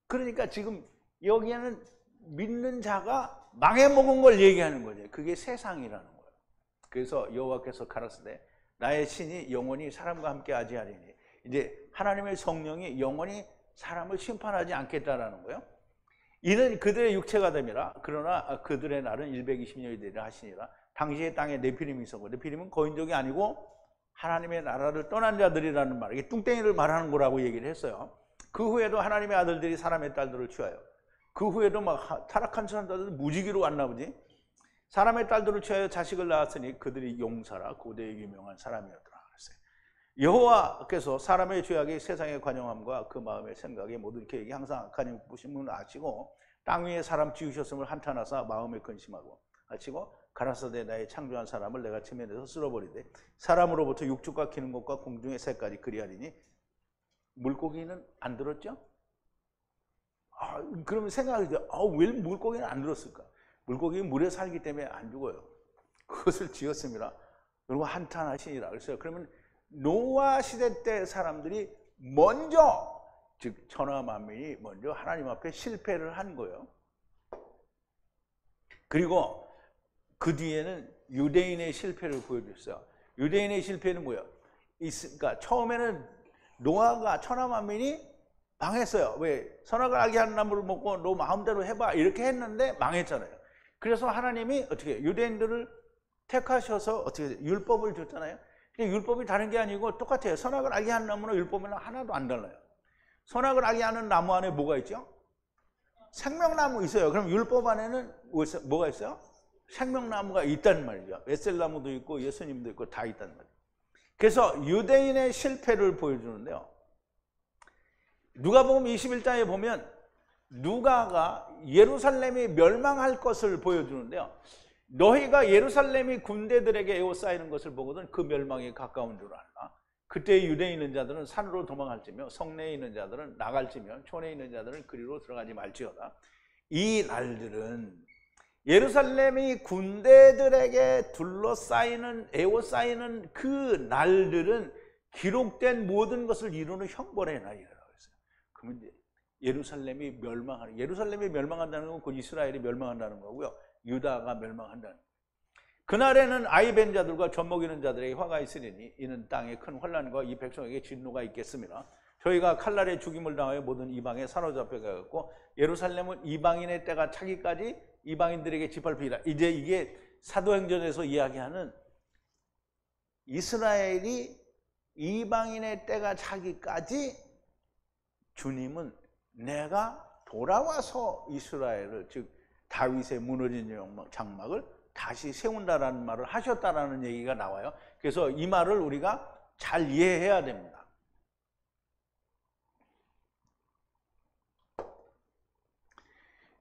그러니까 지금 여기에는 믿는 자가 망해먹은 걸 얘기하는 거죠. 그게 세상이라는 거예요. 그래서 여호와께서 가라사대 나의 신이 영원히 사람과 함께 아지하리니, 이제 하나님의 성령이 영원히 사람을 심판하지 않겠다라는 거예요. 이는 그들의 육체가 됨이라. 그러나 그들의 날은 120년이 되리라 하시니라. 당시의 땅에 네피림이 있었고, 네피림은 거인족이 아니고 하나님의 나라를 떠난 자들이라는 말, 이게 뚱땡이를 말하는 거라고 얘기를 했어요. 그 후에도 하나님의 아들들이 사람의 딸들을 취하여, 그 후에도 막 타락한 사람들은 무지개로 왔나 보지. 사람의 딸들을 취하여 자식을 낳았으니 그들이 용사라 고대에 유명한 사람이었더라 그랬어요. 여호와께서 사람의 죄악이 세상의 관용함과 그 마음의 생각에 모든 계획이 항상 악하니 보심을 아시고 땅 위에 사람 지으셨음을 한탄하사 마음에 근심하고 아시고 가라사대 나의 창조한 사람을 내가 체면에서 쓸어버리되 사람으로부터 육축과 기는 것과 공중의 새까지 그리하리니. 물고기는 안 들었죠? 그러면 생각하죠. 왜 물고기는 안 들었을까? 물고기는 물에 살기 때문에 안 죽어요. 그것을 지었습니다. 그리고 한탄하시니라 그랬어요. 그러면 노아 시대 때 사람들이 먼저, 즉 천하 만민이 먼저 하나님 앞에 실패를 한 거예요. 그리고 그 뒤에는 유대인의 실패를 보여줬어요. 유대인의 실패는 뭐예요? 그러니까 처음에는 노아가 천하만민이 망했어요. 왜? 선악을 알게 하는 나무를 먹고 너 마음대로 해봐 이렇게 했는데 망했잖아요. 그래서 하나님이 어떻게 유대인들을 택하셔서 어떻게 율법을 줬잖아요. 근데 율법이 다른 게 아니고 똑같아요. 선악을 알게 하는 나무는 율법이랑 하나도 안 달라요. 선악을 알게 하는 나무 안에 뭐가 있죠? 생명나무 있어요. 그럼 율법 안에는 뭐가 있어요? 생명나무가 있단 말이죠. 에셀나무도 있고 예수님도 있고 다 있단 말이에요. 그래서 유대인의 실패를 보여주는데요. 누가복음 21장에 보면 누가가 예루살렘이 멸망할 것을 보여주는데요. 너희가 예루살렘이 군대들에게 에워싸이는 것을 보거든 그 멸망이 가까운 줄 알라. 그때 유대에 있는 자들은 산으로 도망할지며 성내에 있는 자들은 나갈지며 촌에 있는 자들은 그리로 들어가지 말지어다. 이 날들은 예루살렘이 군대들에게 둘러싸이는 에워싸이는 그 날들은 기록된 모든 것을 이루는 형벌의 날이라고 했어요. 그러면 이제 예루살렘이 멸망한다는 건 곧 이스라엘이 멸망한다는 거고요. 유다가 멸망한다는 거예요. 그날에는 아이벤 자들과 젖먹이는 자들에게 화가 있으리니 이는 땅에 큰 환난과 이 백성에게 진노가 있겠습니다. 저희가 칼날에 죽임을 당하여 모든 이방에 사로잡혀 가고 예루살렘은 이방인의 때가 차기까지 이방인들에게 짓밟히리라. 이제 이게 사도행전에서 이야기하는 이스라엘이 이방인의 때가 차기까지 주님은 내가 돌아와서 이스라엘을 즉 다윗의 무너진 장막을 다시 세운다라는 말을 하셨다라는 얘기가 나와요. 그래서 이 말을 우리가 잘 이해해야 됩니다.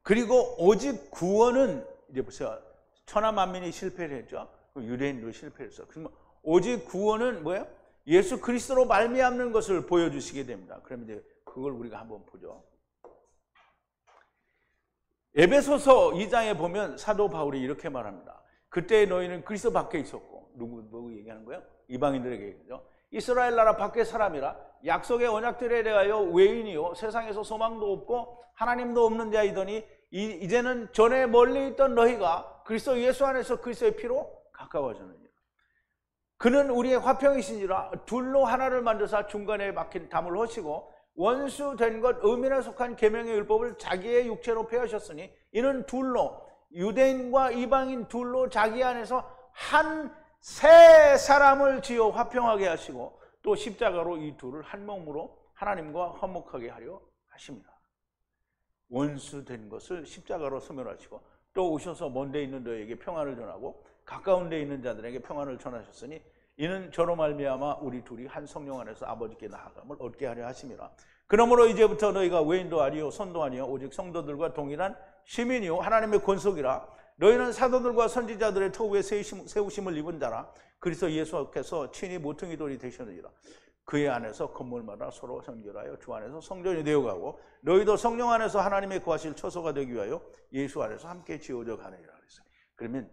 그리고 오직 구원은 이제 보세요. 천하만민이 실패를 했죠. 유대인도 실패했어. 그러면 오직 구원은 뭐예요? 예수 그리스도로 말미암는 것을 보여주시게 됩니다. 그러면 이제 그걸 우리가 한번 보죠. 에베소서 2장에 보면 사도 바울이 이렇게 말합니다. 그때 너희는 그리스도 밖에 있었고 누구 얘기하는 거예요? 이방인들에게 얘기하죠. 이스라엘 나라 밖의 사람이라 약속의 언약들에 대하여 외인이요 세상에서 소망도 없고 하나님도 없는 자이더니 이제는 전에 멀리 있던 너희가 그리스도 예수 안에서 그리스도의 피로 가까워졌느니라. 그는 우리의 화평이신지라 둘로 하나를 만드사 중간에 박힌 담을 허시고 원수된 것 의민에 속한 계명의 율법을 자기의 육체로 폐하셨으니 이는 둘로 유대인과 이방인 둘로 자기 안에서 한 새 사람을 지어 화평하게 하시고 또 십자가로 이 둘을 한 몸으로 하나님과 화목하게 하려 하십니다. 원수된 것을 십자가로 소멸하시고 또 오셔서 먼 데 있는 너에게 평안을 전하고 가까운 데 있는 자들에게 평안을 전하셨으니 이는 저로 말미암아 우리 둘이 한 성령 안에서 아버지께 나아감을 얻게 하려 하심이라. 그러므로 이제부터 너희가 외인도 아니요 선도 아니요 오직 성도들과 동일한 시민이요 하나님의 권속이라. 너희는 사도들과 선지자들의 터위에 세우심을 입은 자라. 그리스도 예수께서 친히 모퉁이 돌이 되셨느니라. 그의 안에서 건물마다 서로 선결하여 주 안에서 성전이 되어가고 너희도 성령 안에서 하나님의 거하실 처소가 되기 위하여 예수 안에서 함께 지어져 가느니라 그랬어요. 그러면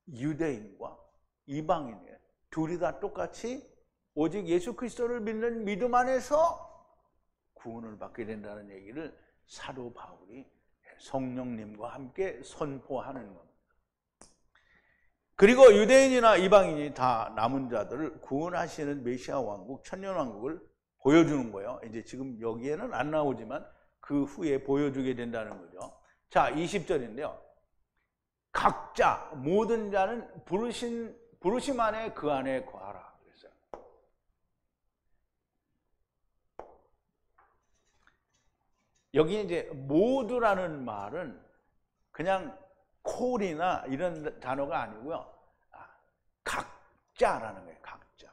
유대인과 이방인의 둘이 다 똑같이 오직 예수 그리스도를 믿는 믿음 안에서 구원을 받게 된다는 얘기를 사도 바울이 성령님과 함께 선포하는 겁니다. 그리고 유대인이나 이방인이 다 남은 자들을 구원하시는 메시아 왕국, 천년 왕국을 보여주는 거예요. 이제 지금 여기에는 안 나오지만 그 후에 보여주게 된다는 거죠. 자, 20절인데요. 각자 모든 자는 부르심 안에 그 안에 거하라 그랬어요. 여기 이제 모두라는 말은 그냥 콜이나 이런 단어가 아니고요. 각자라는 거예요. 각자.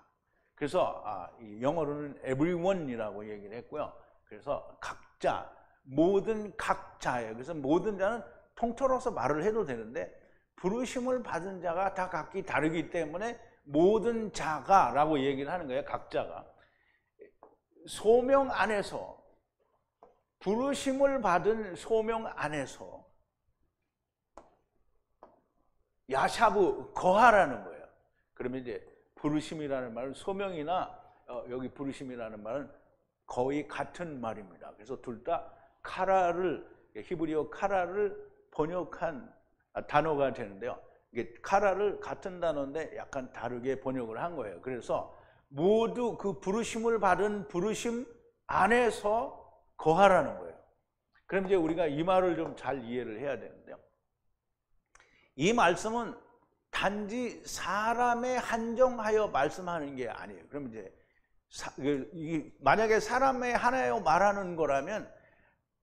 그래서 영어로는 everyone이라고 얘기를 했고요. 그래서 각자, 모든 각자예요. 그래서 모든 자는 통틀어서 말을 해도 되는데 부르심을 받은 자가 다 각기 다르기 때문에 모든 자가 라고 얘기를 하는 거예요. 각자가. 소명 안에서 부르심을 받은 소명 안에서 야샤브 거하라는 거예요. 그러면 이제 부르심이라는 말은 소명이나 여기 부르심이라는 말은 거의 같은 말입니다. 그래서 둘 다 카라를 히브리어 카라를 번역한 단어가 되는데요. 이게 카라를 같은 단어인데 약간 다르게 번역을 한 거예요. 그래서 모두 그 부르심을 받은 부르심 안에서 거하라는 거예요. 그럼 이제 우리가 이 말을 좀 잘 이해를 해야 되는데요. 이 말씀은 단지 사람에 한정하여 말씀하는 게 아니에요. 그럼 이제 만약에 사람에 하나여 말하는 거라면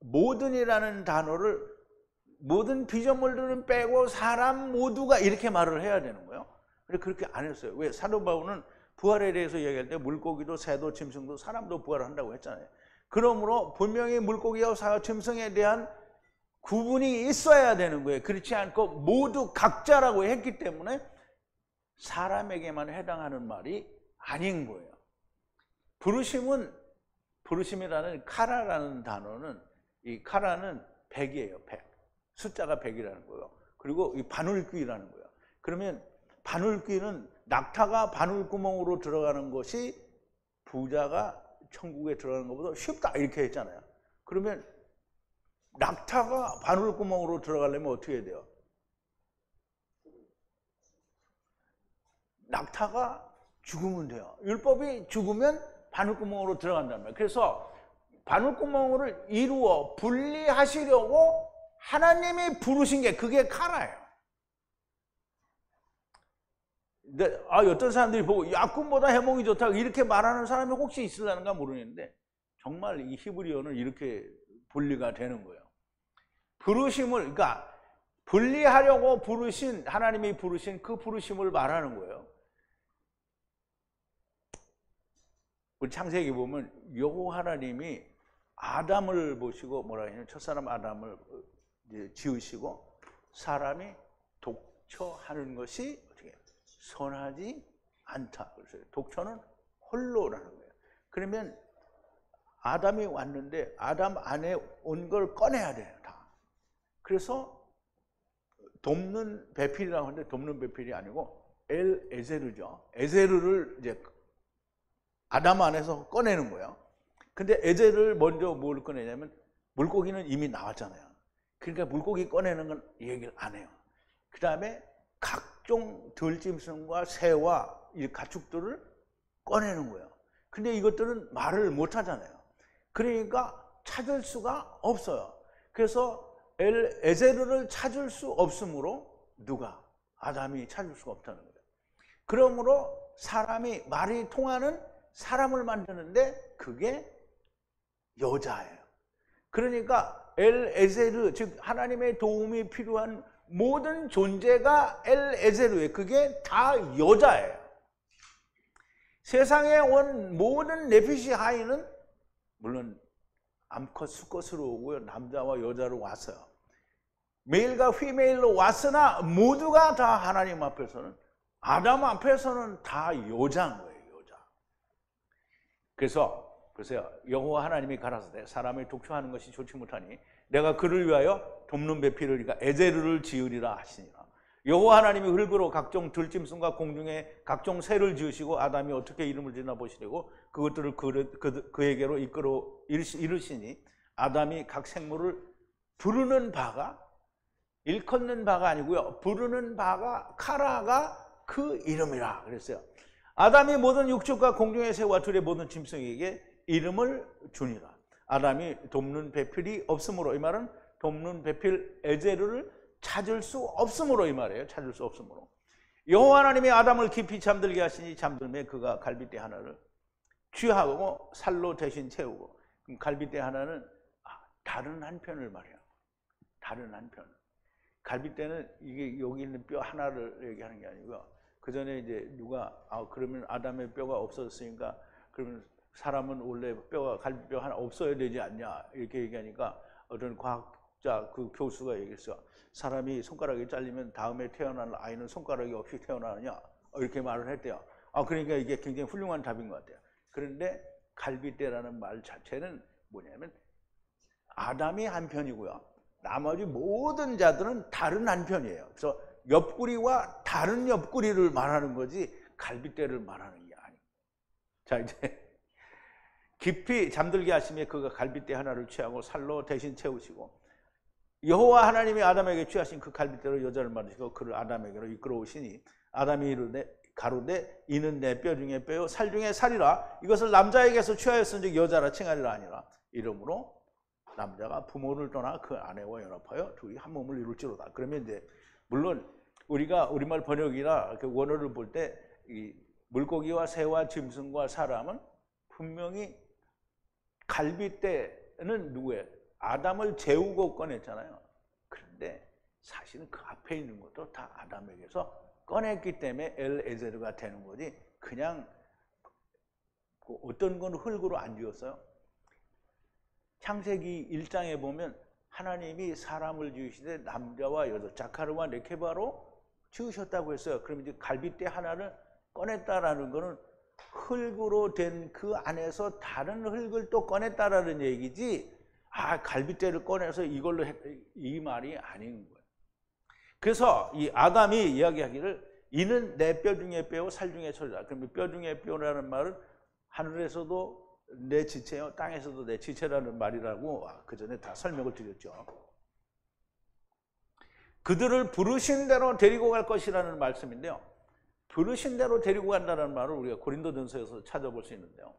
모든이라는 단어를 모든 피조물들은 빼고 사람 모두가 이렇게 말을 해야 되는 거예요. 그렇게 안 했어요. 왜? 사도 바울은 부활에 대해서 얘기할 때 물고기도 새도 짐승도 사람도 부활한다고 했잖아요. 그러므로 분명히 물고기와 새와 짐승에 대한 구분이 있어야 되는 거예요. 그렇지 않고 모두 각자라고 했기 때문에 사람에게만 해당하는 말이 아닌 거예요. 부르심이라는 카라라는 단어는, 이 카라는 100이에요. 100. 숫자가 100이라는 거예요. 그리고 이 바늘귀라는 거예요. 그러면 바늘귀는 낙타가 바늘구멍으로 들어가는 것이 부자가 천국에 들어가는 것보다 쉽다 이렇게 했잖아요. 그러면 낙타가 바늘구멍으로 들어가려면 어떻게 해야 돼요? 낙타가 죽으면 돼요. 율법이 죽으면 바늘구멍으로 들어간단 말이에요. 그래서 바늘구멍을 이루어 분리하시려고 하나님이 부르신 게 그게 카라예요. 근데 어떤 사람들이 보고 약군보다 해몽이 좋다 이렇게 말하는 사람이 혹시 있으려는가 모르겠는데 정말 이 히브리어는 이렇게 분리가 되는 거예요. 부르심을, 그러니까 분리하려고 부르신, 하나님이 부르신 그 부르심을 말하는 거예요. 우리 창세기 보면 여호와 하나님이 아담을 보시고 뭐라 하냐면 첫사람 아담을 지으시고 사람이 독처하는 것이 어떻게 선하지 않다. 그래서 독처는 홀로라는 거예요. 그러면 아담이 왔는데 아담 안에 온 걸 꺼내야 돼요, 다. 그래서 돕는 배필이라고 하는데 돕는 배필이 아니고 에제르죠. 에제르를 이제 아담 안에서 꺼내는 거예요. 근데 에제르를 먼저 뭘 꺼내냐면 물고기는 이미 나왔잖아요. 그러니까 물고기 꺼내는 건 얘기를 안 해요. 그 다음에 각종 들짐승과 새와 이 가축들을 꺼내는 거예요. 근데 이것들은 말을 못 하잖아요. 그러니까 찾을 수가 없어요. 그래서 에제르를 찾을 수 없으므로 누가? 아담이 찾을 수가 없다는 거예요. 그러므로 사람이 말이 통하는 사람을 만드는데 그게 여자예요. 그러니까 에제르, 즉 하나님의 도움이 필요한 모든 존재가 에제르예요. 그게 다 여자예요. 세상에 온 모든 네피시 하인은 물론 암컷 수컷으로 오고요, 남자와 여자로 왔어요. 메일과 피메일로 왔으나 모두가 다 하나님 앞에서는, 아담 앞에서는 다 여자인 거예요, 여자. 그래서 보세요, 여호와 하나님이 가라사대 사람을 독초하는 것이 좋지 못하니 내가 그를 위하여 돕는 배필을, 그러니까 에제르를 지으리라 하시니라. 여호와 하나님이 흙으로 각종 들짐승과 공중에 각종 새를 지으시고 아담이 어떻게 이름을 지나 보시려고 그것들을 그에게로 이끌어 이르시니 아담이 각 생물을 부르는 바가, 일컫는 바가 아니고요, 부르는 바가 카라가 그 이름이라 그랬어요. 아담이 모든 육축과 공중의 새와 들의 모든 짐승에게 이름을 주니라. 아담이 돕는 배필이 없으므로, 이 말은 돕는 배필 에제르를 찾을 수 없으므로, 이 말이에요. 찾을 수 없으므로. 여호와 하나님이 아담을 깊이 잠들게 하시니 잠들매 그가 갈빗대 하나를 취하고 살로 대신 채우고. 그럼 갈빗대 하나는 다른 한편을 말해요. 다른 한편. 갈빗대는 이게 여기 있는 뼈 하나를 얘기하는 게 아니고요. 그 전에 이제 누가 그러면 아담의 뼈가 없어졌으니까 그러면 사람은 원래 뼈가 갈비뼈 하나 없어야 되지 않냐 이렇게 얘기하니까 어떤 과학자 그 교수가 얘기했어요. 사람이 손가락이 잘리면 다음에 태어날 아이는 손가락이 없이 태어나느냐 이렇게 말을 했대요. 그러니까 이게 굉장히 훌륭한 답인 것 같아요. 그런데 갈빗대라는 말 자체는 뭐냐면 아담이 한편이고요, 나머지 모든 자들은 다른 한편이에요. 그래서 옆구리와 다른 옆구리를 말하는 거지 갈빗대를 말하는 게 아니에요. 자, 이제 깊이 잠들게 하시며 그가 갈빗대 하나를 취하고 살로 대신 채우시고 여호와 하나님이 아담에게 취하신 그 갈빗대로 여자를 만드시고 그를 아담에게로 이끌어오시니 아담이 이르되 가로되 이는 내 뼈 중에 뼈요 살 중에 살이라 이것을 남자에게서 취하였은즉 여자라 칭하리라 아니라 이러므로 남자가 부모를 떠나 그 아내와 연합하여 둘이 한 몸을 이룰지로다. 그러면 이제 물론 우리가 우리말 번역이나 그 원어를 볼 때 이 물고기와 새와 짐승과 사람은 분명히 갈빗대는 누구예요? 아담을 재우고 꺼냈잖아요. 그런데 사실은 그 앞에 있는 것도 다 아담에게서 꺼냈기 때문에 엘에제르가 되는 거지. 그냥 어떤 건 흙으로 안 지었어요. 창세기 1장에 보면 하나님이 사람을 지으시되 남자와 여자 자카르와 네케바로 지으셨다고 했어요. 그럼 이제 갈빗대 하나를 꺼냈다라는 거는 흙으로 된 그 안에서 다른 흙을 또 꺼냈다라는 얘기지, 아 갈빗대를 꺼내서 이걸로 이 말이 아닌 거예요. 그래서 이 아담이 이야기하기를 이는 내 뼈 중에 뼈요 살 중에 살이다. 그럼 뼈 중에 뼈라는 말은 하늘에서도 내 지체요 땅에서도 내 지체라는 말이라고 그 전에 다 설명을 드렸죠. 그들을 부르신 대로 데리고 갈 것이라는 말씀인데요, 부르신 대로 데리고 간다는 말을 우리가 고린도전서에서 찾아볼 수 있는데요.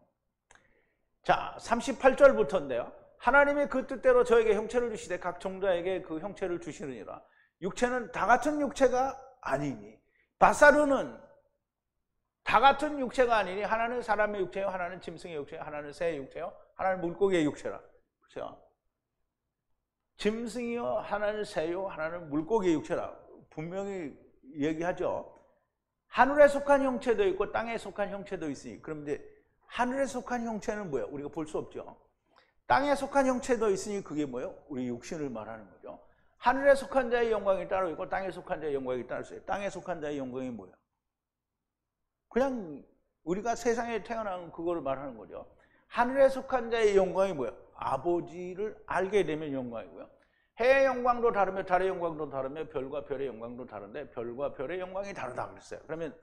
자, 38절부터인데요. 하나님이 그 뜻대로 저에게 형체를 주시되 각 종자에게 그 형체를 주시느니라. 육체는 다 같은 육체가 아니니, 바사르는 다 같은 육체가 아니니 하나는 사람의 육체요, 하나는 짐승의 육체요, 하나는 새의 육체요, 하나는 물고기의 육체라. 그렇죠? 짐승이요, 하나는 새요, 하나는 물고기의 육체라. 분명히 얘기하죠. 하늘에 속한 형체도 있고 땅에 속한 형체도 있으니, 그럼 이제 하늘에 속한 형체는 뭐예요? 우리가 볼 수 없죠. 땅에 속한 형체도 있으니 그게 뭐예요? 우리 육신을 말하는 거죠. 하늘에 속한 자의 영광이 따로 있고 땅에 속한 자의 영광이 따로 있어요. 땅에 속한 자의 영광이 뭐예요? 그냥 우리가 세상에 태어난 그거를 말하는 거죠. 하늘에 속한 자의 영광이 뭐예요? 아버지를 알게 되면 영광이고요. 해의 영광도 다르며 달의 영광도 다르며 별과 별의 영광도 다른데 별과 별의 영광이 다르다 그랬어요. 그러면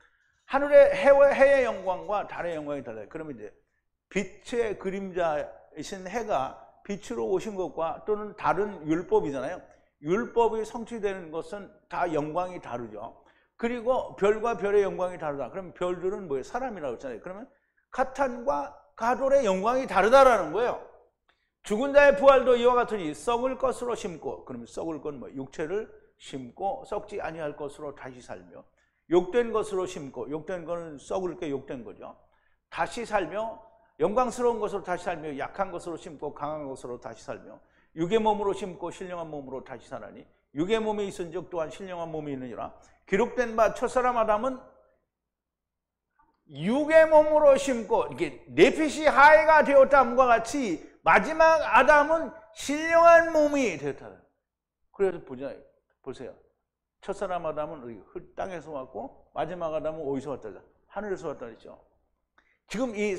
하늘의 해의 영광과 달의 영광이 달라요. 그러면 이제 빛의 그림자이신 해가 빛으로 오신 것과 또는 다른 율법이잖아요. 율법이 성취되는 것은 다 영광이 다르죠. 그리고 별과 별의 영광이 다르다. 그럼 별들은 뭐예요? 사람이라고 했잖아요. 그러면 가탄과 가돌의 영광이 다르다라는 거예요. 죽은 자의 부활도 이와 같으니 썩을 것으로 심고, 그러면 썩을 건 뭐? 육체를 심고 썩지 아니할 것으로 다시 살며, 욕된 것으로 심고, 욕된 거는 썩을 게 욕된 거죠. 다시 살며, 영광스러운 것으로 다시 살며, 약한 것으로 심고 강한 것으로 다시 살며, 육의 몸으로 심고 신령한 몸으로 다시 사나니 육의 몸이 있은즉 또한 신령한 몸이 있느니라. 기록된 바 첫사람 아담은 육의 몸으로 심고, 이게 네핏이 하해가 되었다함과 같이 마지막 아담은 신령한 몸이 되었다. 그래서 보세요. 첫사람 아담은 땅에서 왔고 마지막 아담은 어디서 왔다? 하늘에서 왔다 그랬죠. 지금 이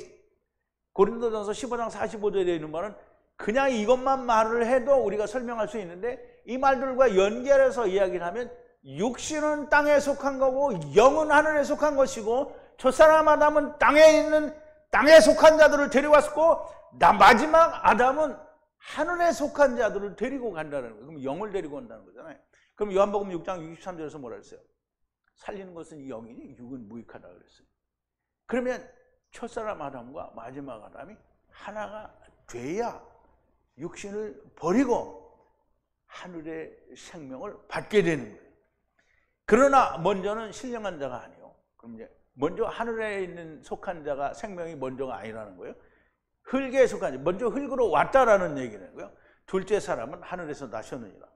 고린도전서 15장 45절에 있는 말은 그냥 이것만 말을 해도 우리가 설명할 수 있는데, 이 말들과 연결해서 이야기를 하면 육신은 땅에 속한 거고 영은 하늘에 속한 것이고, 첫사람 아담은 땅에 속한 자들을 데려왔고, 마지막 아담은 하늘에 속한 자들을 데리고 간다는 거예요. 그럼 영을 데리고 온다는 거잖아요. 그럼 요한복음 6장 63절에서 뭐라 했어요? 살리는 것은 영이니 육은 무익하다 그랬어요. 그러면 첫사람 아담과 마지막 아담이 하나가 돼야 육신을 버리고 하늘의 생명을 받게 되는 거예요. 그러나 먼저는 신령한 자가 아니에요. 그럼 이제 먼저 하늘에 있는 속한 자가 생명이 먼저가 아니라는 거예요. 흙에 속한 자, 먼저 흙으로 왔다라는 얘기는 거예요. 둘째 사람은 하늘에서 나셨느니라.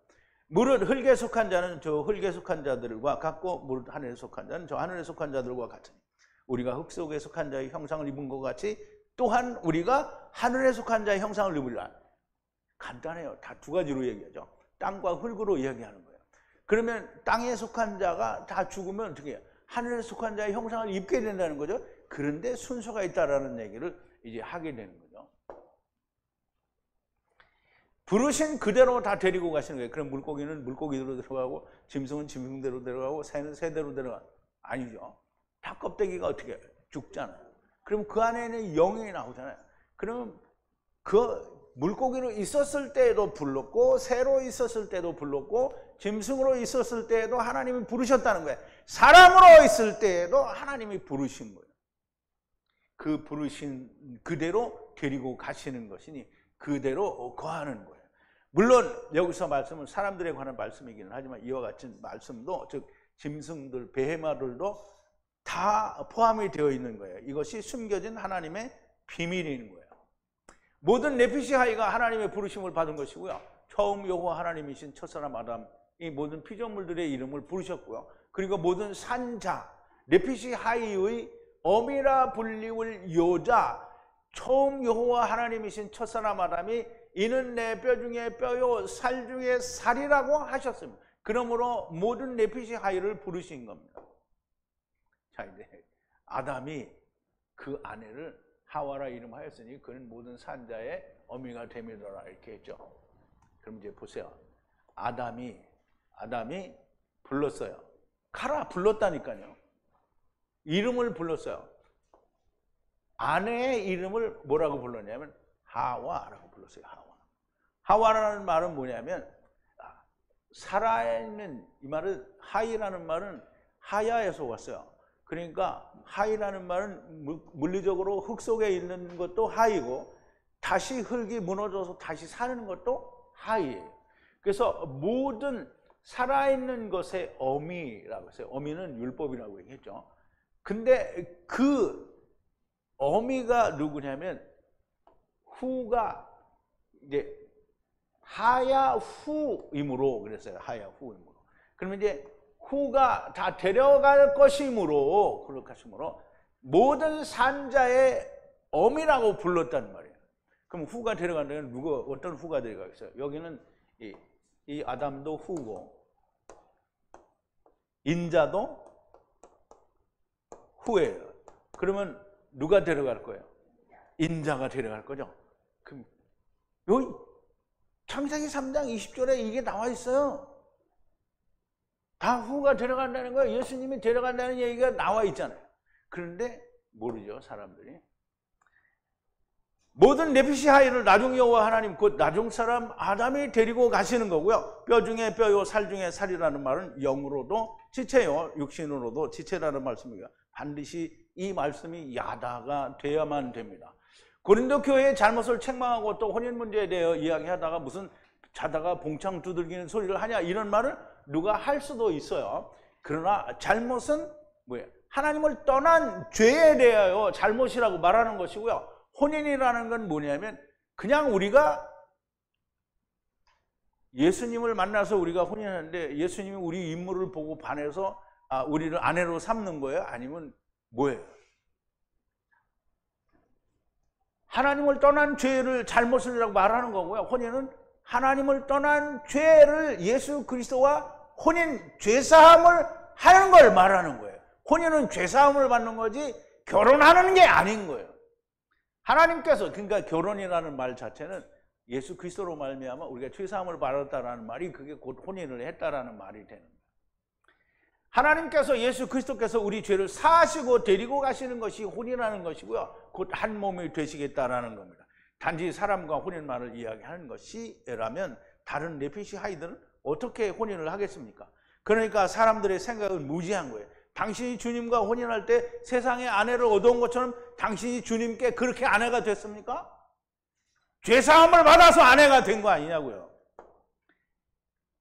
무릇 흙에 속한 자는 저 흙에 속한 자들과 같고 무릇 하늘에 속한 자는 저 하늘에 속한 자들과 같으니 우리가 흙 속에 속한 자의 형상을 입은 것 같이 또한 우리가 하늘에 속한 자의 형상을 입으리라. 간단해요. 다 두 가지로 얘기하죠. 땅과 흙으로 이야기하는 거예요. 그러면 땅에 속한 자가 다 죽으면 어떻게 해요? 하늘에 속한 자의 형상을 입게 된다는 거죠. 그런데 순서가 있다라는 얘기를 이제 하게 되는 거죠. 부르신 그대로 다 데리고 가시는 거예요. 그럼 물고기는 물고기대로 들어가고, 짐승은 짐승대로 들어가고, 새는 새대로 들어가. 아니죠. 다 껍데기가 어떻게 해요? 죽잖아요. 그럼 그 안에는 영이 나오잖아요. 그러면 그 물고기로 있었을 때에도 불렀고 새로 있었을 때도 불렀고 짐승으로 있었을 때에도 하나님이 부르셨다는 거예요. 사람으로 있을 때에도 하나님이 부르신 거예요. 그 부르신 그대로 데리고 가시는 것이니 그대로 거하는 거예요. 물론 여기서 말씀은 사람들에 관한 말씀이기는 하지만 이와 같은 말씀도 즉 짐승들, 베헤마들도 다 포함이 되어 있는 거예요. 이것이 숨겨진 하나님의 비밀인 거예요. 모든 네피시하이가 하나님의 부르심을 받은 것이고요. 처음 여호와 하나님이신 첫사람 아담, 이 모든 피조물들의 이름을 부르셨고요. 그리고 모든 산자, 네피시하이의 어미라 불리울 여자, 처음 여호와 하나님이신 첫사람 아담이 이는 내 뼈 중에 뼈요 살 중에 살이라고 하셨습니다. 그러므로 모든 네피시하이를 부르신 겁니다. 자, 이제 아담이 그 아내를 하와라 이름하였으니 그는 모든 산자의 어미가 됨이더라 이렇게 했죠. 그럼 이제 보세요. 아담이 불렀어요. 가라 불렀다니까요. 이름을 불렀어요. 아내의 이름을 뭐라고 불렀냐면 하와라고 불렀어요. 하와라는 말은 뭐냐면 살아있는, 이 말은 하이라는 말은 하야에서 왔어요. 그러니까 하이라는 말은 물리적으로 흙 속에 있는 것도 하이고 다시 흙이 무너져서 다시 사는 것도 하이예요. 그래서 모든 살아있는 것의 어미라고 했어요. 어미는 율법이라고 얘기했죠. 근데 그 어미가 누구냐면 후가 이제 하야 후이므로 그랬어요. 하야 후이므로. 그러면 이제 후가 다 데려갈 것이므로 그렇게 하시므로 모든 산자의 어미라고 불렀단 말이에요. 그럼 후가 데려간다면 누가 어떤 후가 데려가겠어요? 여기는 이 아담도 후고 인자도 후예요. 그러면 누가 데려갈 거예요? 인자가 데려갈 거죠. 그럼 여기 창세기 3장 20절에 이게 나와 있어요. 다 후가 데려간다는 거예요. 예수님이 데려간다는 얘기가 나와 있잖아요. 그런데 모르죠, 사람들이. 모든 네피시하이를 나중 여호와 하나님 곧 나중 사람 아담이 데리고 가시는 거고요. 뼈 중에 뼈요 살 중에 살이라는 말은 영으로도 지체요 육신으로도 지체라는 말씀입니다. 반드시 이 말씀이 야다가 돼야만 됩니다. 고린도 교회의 잘못을 책망하고 또 혼인 문제에 대해 이야기하다가 무슨 자다가 봉창 두들기는 소리를 하냐 이런 말을 누가 할 수도 있어요. 그러나 잘못은 뭐예요? 하나님을 떠난 죄에 대하여 잘못이라고 말하는 것이고요. 혼인이라는 건 뭐냐면 그냥 우리가 예수님을 만나서 우리가 혼인하는데 예수님이 우리 인물을 보고 반해서 우리를 아내로 삼는 거예요? 아니면 뭐예요? 하나님을 떠난 죄를 잘못이라고 말하는 거고요. 혼인은 하나님을 떠난 죄를 예수 그리스도와 혼인 죄사함을 하는 걸 말하는 거예요. 혼인은 죄사함을 받는 거지 결혼하는 게 아닌 거예요. 하나님께서 그러니까 결혼이라는 말 자체는 예수 그리스도로 말미암아 우리가 죄사함을 받았다라는 말이 그게 곧 혼인을 했다라는 말이 되는 거예요. 하나님께서 예수 그리스도께서 우리 죄를 사하시고 데리고 가시는 것이 혼인하는 것이고요. 곧 한 몸이 되시겠다라는 겁니다. 단지 사람과 혼인만을 이야기하는 것이라면 다른 네피시하이들은 어떻게 혼인을 하겠습니까? 그러니까 사람들의 생각은 무지한 거예요. 당신이 주님과 혼인할 때 세상의 아내를 얻어온 것처럼 당신이 주님께 그렇게 아내가 됐습니까? 죄사함을 받아서 아내가 된 거 아니냐고요.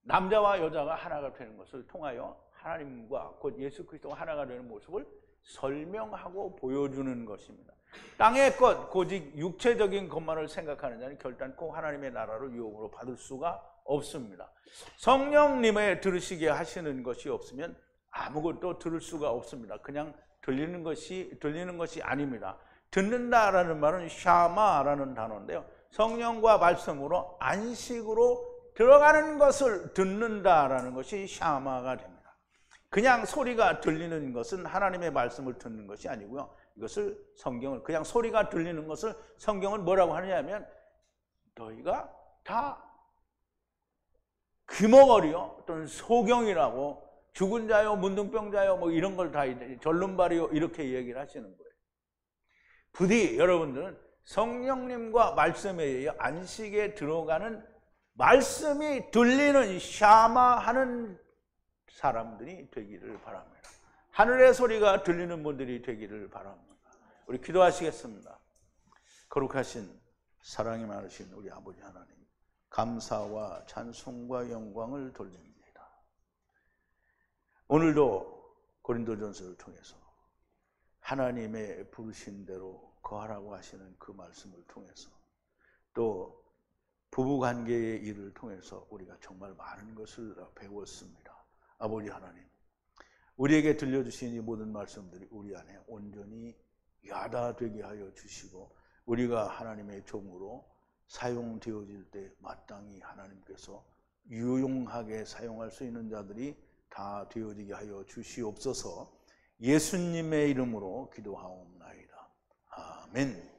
남자와 여자가 하나가 되는 것을 통하여 하나님과 곧 예수 그리스도가 하나가 되는 모습을 설명하고 보여주는 것입니다. 땅의 것, 오직 육체적인 것만을 생각하는 자는 결단코 하나님의 나라를 유업으로 받을 수가 없습니다. 성령님의 들으시게 하시는 것이 없으면 아무것도 들을 수가 없습니다. 그냥 들리는 것이 아닙니다. 듣는다라는 말은 샤마라는 단어인데요. 성령과 말씀으로 안식으로 들어가는 것을 듣는다라는 것이 샤마가 됩니다. 그냥 소리가 들리는 것은 하나님의 말씀을 듣는 것이 아니고요. 이것을 성경을 그냥 소리가 들리는 것을 성경은 뭐라고 하느냐면 너희가 다 귀머거리요 또는 소경이라고 죽은 자요 문둥병자요 뭐 이런 걸 다 절름발이요 이렇게 얘기를 하시는 거예요. 부디 여러분들은 성령님과 말씀에 의해 안식에 들어가는 말씀이 들리는 샤마하는 사람들이 되기를 바랍니다. 하늘의 소리가 들리는 분들이 되기를 바랍니다. 우리 기도하시겠습니다. 거룩하신 사랑이 많으신 우리 아버지 하나님, 감사와 찬송과 영광을 돌립니다. 오늘도 고린도전서를 통해서 하나님의 부르신 대로 거하라고 하시는 그 말씀을 통해서 또 부부관계의 일을 통해서 우리가 정말 많은 것을 배웠습니다. 아버지 하나님, 우리에게 들려주신 이 모든 말씀들이 우리 안에 온전히 야다되게 하여 주시고 우리가 하나님의 종으로 사용되어질 때 마땅히 하나님께서 유용하게 사용할 수 있는 자들이 다 되어지게 하여 주시옵소서. 예수님의 이름으로 기도하옵나이다. 아멘.